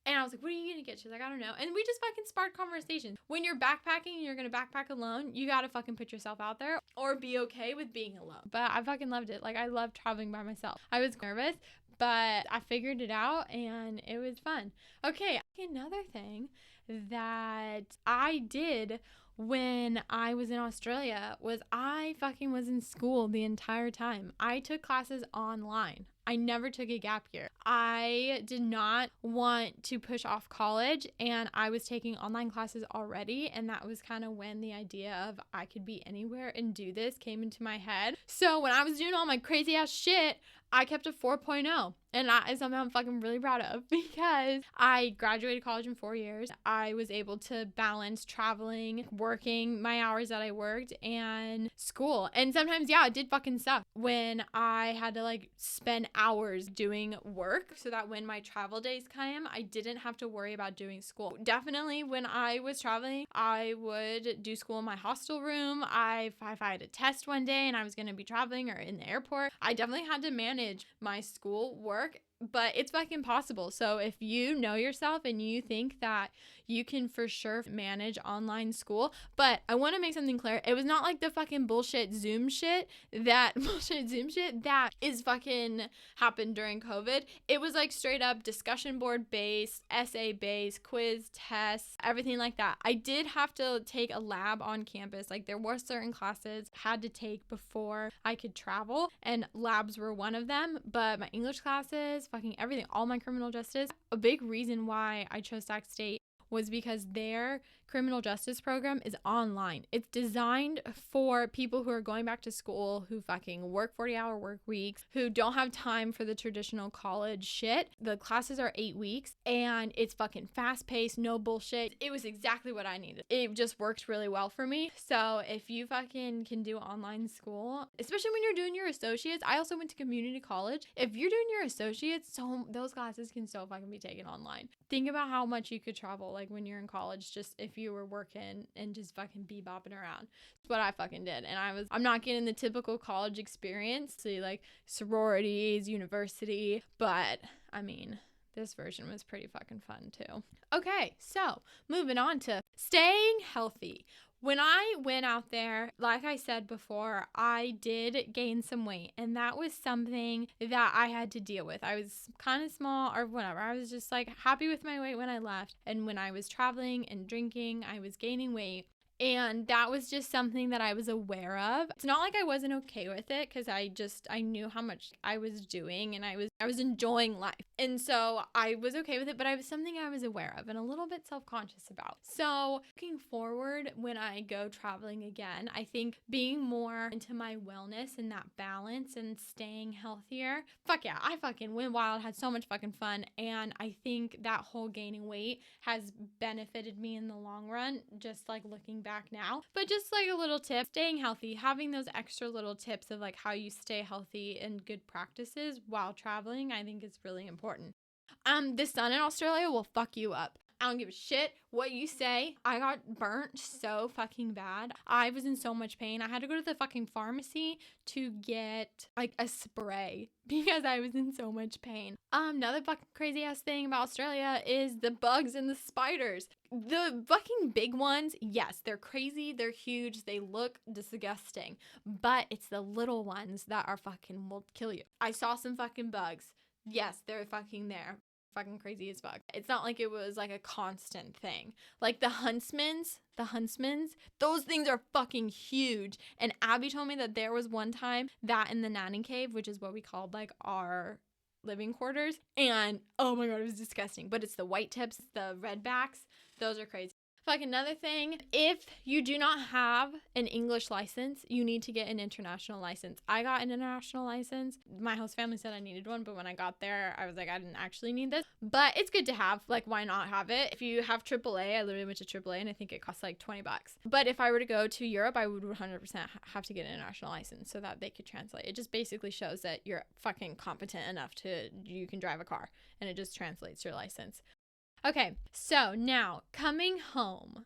And I was like, what are you going to get? She's like, I don't know. And we just fucking sparked conversation. When you're backpacking and you're going to backpack alone, you got to fucking put yourself out there or be okay with being alone. But I fucking loved it. Like, I loved traveling by myself. I was nervous, but I figured it out and it was fun. Okay, another thing that I did when I was in Australia was I fucking was in school the entire time. I took classes online. I never took a gap year. I did not want to push off college, and I was taking online classes already, and that was kind of when the idea of I could be anywhere and do this came into my head. So when I was doing all my crazy ass shit, I kept a 4.0, and that is something I'm fucking really proud of because I graduated college in 4 years. I was able to balance traveling, working my hours that I worked, and school. And sometimes, yeah, it did fucking suck when I had to like spend hours doing work so that when my travel days came, I didn't have to worry about doing school. Definitely when I was traveling, I would do school in my hostel room. If I had a test one day and I was going to be traveling or in the airport, I definitely had to manage my school work, but it's fucking possible. So if you know yourself and you think that you can for sure manage online school, but I want to make something clear. It was not like the fucking bullshit Zoom shit that is fucking happened during COVID. It was like straight up discussion board based, essay based, quiz, tests, everything like that. I did have to take a lab on campus. Like, there were certain classes I had to take before I could travel, and labs were one of them. But my English classes, fucking everything, all my criminal justice, a big reason why I chose Sac State was because their criminal justice program is online. It's designed for people who are going back to school, who fucking work 40-hour work weeks, who don't have time for the traditional college shit. The classes are 8 weeks and it's fucking fast paced, no bullshit. It was exactly what I needed. It just worked really well for me. So if you fucking can do online school, especially when you're doing your associates, I also went to community college. If you're doing your associates, so those classes can so fucking be taken online. Think about how much you could travel like when you're in college, just if you were working and just fucking bebopping around. That's what I fucking did. And I'm not getting the typical college experience, see like sororities, university, but I mean, this version was pretty fucking fun too. Okay, so moving on to staying healthy. When I went out there, like I said before, I did gain some weight, and that was something that I had to deal with. I was kind of small or whatever. I was just like happy with my weight when I left, and when I was traveling and drinking, I was gaining weight. And that was just something that I was aware of. It's not like I wasn't okay with it, because I knew how much I was doing, and I was enjoying life. And so I was okay with it, but I was something I was aware of and a little bit self-conscious about. So looking forward, when I go traveling again, I think being more into my wellness and that balance and staying healthier. Fuck yeah, I fucking went wild, had so much fucking fun. And I think that whole gaining weight has benefited me in the long run, just like looking back now. But just like a little tip, staying healthy, having those extra little tips of like how you stay healthy and good practices while traveling, I think is really important. The sun in Australia will fuck you up. I don't give a shit what you say. I got burnt so fucking bad. I was in so much pain. I had to go to the fucking pharmacy to get like a spray because I was in so much pain. Another fucking crazy ass thing about Australia is the bugs and the spiders. The fucking big ones, yes, they're crazy, they're huge, they look disgusting, but it's the little ones that are fucking will kill you. I saw some fucking bugs. Yes, they're fucking there. Fucking crazy as fuck. It's not like it was like a constant thing. Like the huntsmans, those things are fucking huge. And Abby told me that there was one time that in the nanny cave, which is what we called like our living quarters, and oh my god, it was disgusting. But it's the white tips, the redbacks, those are crazy. Fuck, another thing, if you do not have an English license, you need to get an international license. I got an international license. My host family said I needed one, but when I got there, I was like, I didn't actually need this. But it's good to have. Like, why not have it? If you have AAA, I literally went to AAA, and I think it costs like $20. But if I were to go to Europe, I would 100% have to get an international license so that they could translate. It just basically shows that you're fucking competent enough you can drive a car, and it just translates your license. Okay, so now coming home,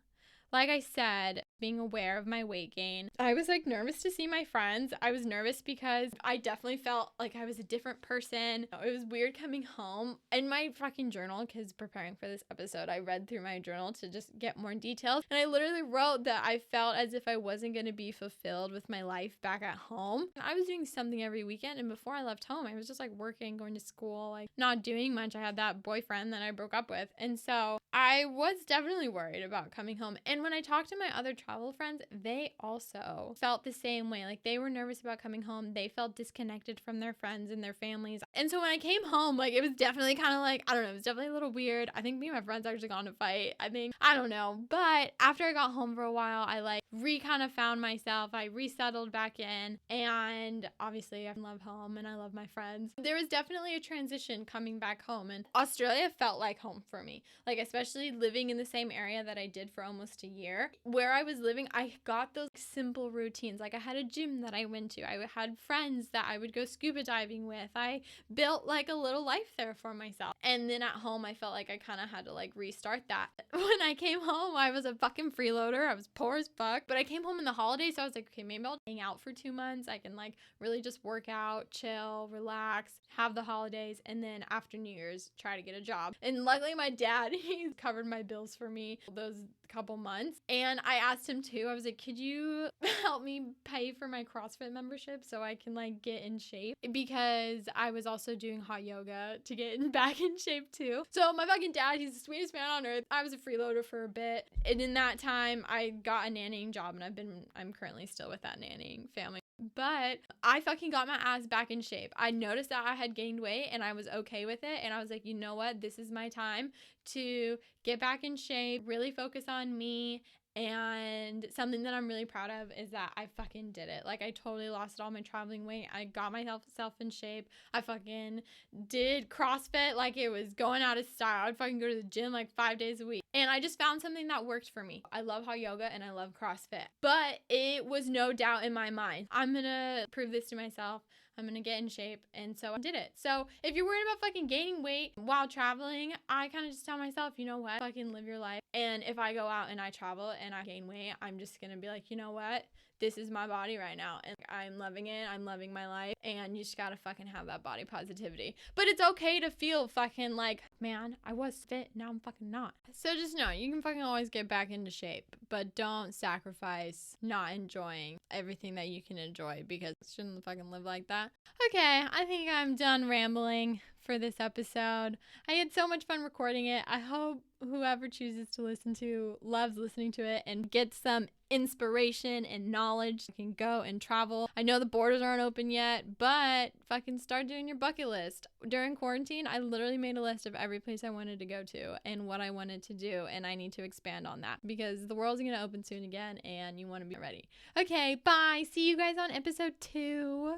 like I said, being aware of my weight gain, I was like nervous to see my friends. I was nervous because I definitely felt like I was a different person. It was weird coming home. In my fucking journal, because preparing for this episode, I read through my journal to just get more details. And I literally wrote that I felt as if I wasn't going to be fulfilled with my life back at home. I was doing something every weekend. And before I left home, I was just like working, going to school, like not doing much. I had that boyfriend that I broke up with. And so I was definitely worried about coming home. And when I talked to my other travel friends, they also felt the same way. Like they were nervous about coming home. They felt disconnected from their friends and their families. And so when I came home, like it was definitely kind of like, I don't know, it was definitely a little weird. I think me and my friends actually got in a fight. I don't know. But after I got home for a while, I like kind of found myself. I resettled back in, and obviously I love home and I love my friends. There was definitely a transition coming back home, and Australia felt like home for me. Like especially living in the same area that I did for almost a year. Where I was living, I got those simple routines. Like I had a gym that I went to. I had friends that I would go scuba diving with. I built like a little life there for myself. And then at home, I felt like I kind of had to like restart that. When I came home, I was a fucking freeloader. I was poor as fuck. But I came home in the holidays, so I was like, okay, maybe I'll hang out for 2 months. I can like really just work out, chill, relax, have the holidays, and then after New Year's, try to get a job. And luckily my dad, he covered my bills for me those couple months. And I asked him too, I was like, could you help me pay for my CrossFit membership so I can like get in shape? Because I was also doing hot yoga to get back in shape too. So my fucking dad, he's the sweetest man on earth. I was a freeloader for a bit. And in that time I got a nannying job, and I'm currently still with that nannying family. But I fucking got my ass back in shape. I noticed that I had gained weight and I was okay with it. And I was like, you know what? This is my time to get back in shape, really focus on me. And something that I'm really proud of is that I fucking did it. Like I totally lost all my traveling weight. I got myself in shape. I fucking did CrossFit like it was going out of style. I'd fucking go to the gym like 5 days a week. And I just found something that worked for me. I love hot yoga and I love CrossFit. But it was no doubt in my mind, I'm gonna prove this to myself. I'm gonna get in shape. And so I did it. So if you're worried about fucking gaining weight while traveling, I kind of just tell myself, you know what? Fucking live your life. And if I go out and I travel and I gain weight, I'm just gonna be like, you know what? This is my body right now. And I'm loving it. I'm loving my life. And you just gotta fucking have that body positivity. But it's okay to feel fucking like, man, I was fit. Now I'm fucking not. So just know, you can fucking always get back into shape. But don't sacrifice not enjoying everything that you can enjoy, because you shouldn't fucking live like that. Okay, I think I'm done rambling for this episode. I had so much fun recording it. I hope whoever chooses to listen to loves listening to it and gets some inspiration and knowledge. You can go and travel. I know the borders aren't open yet, but fucking start doing your bucket list. During quarantine, I literally made a list of every place I wanted to go to and what I wanted to do, and I need to expand on that because the world's gonna open soon again and you want to be ready. Okay, bye. See you guys on episode 2.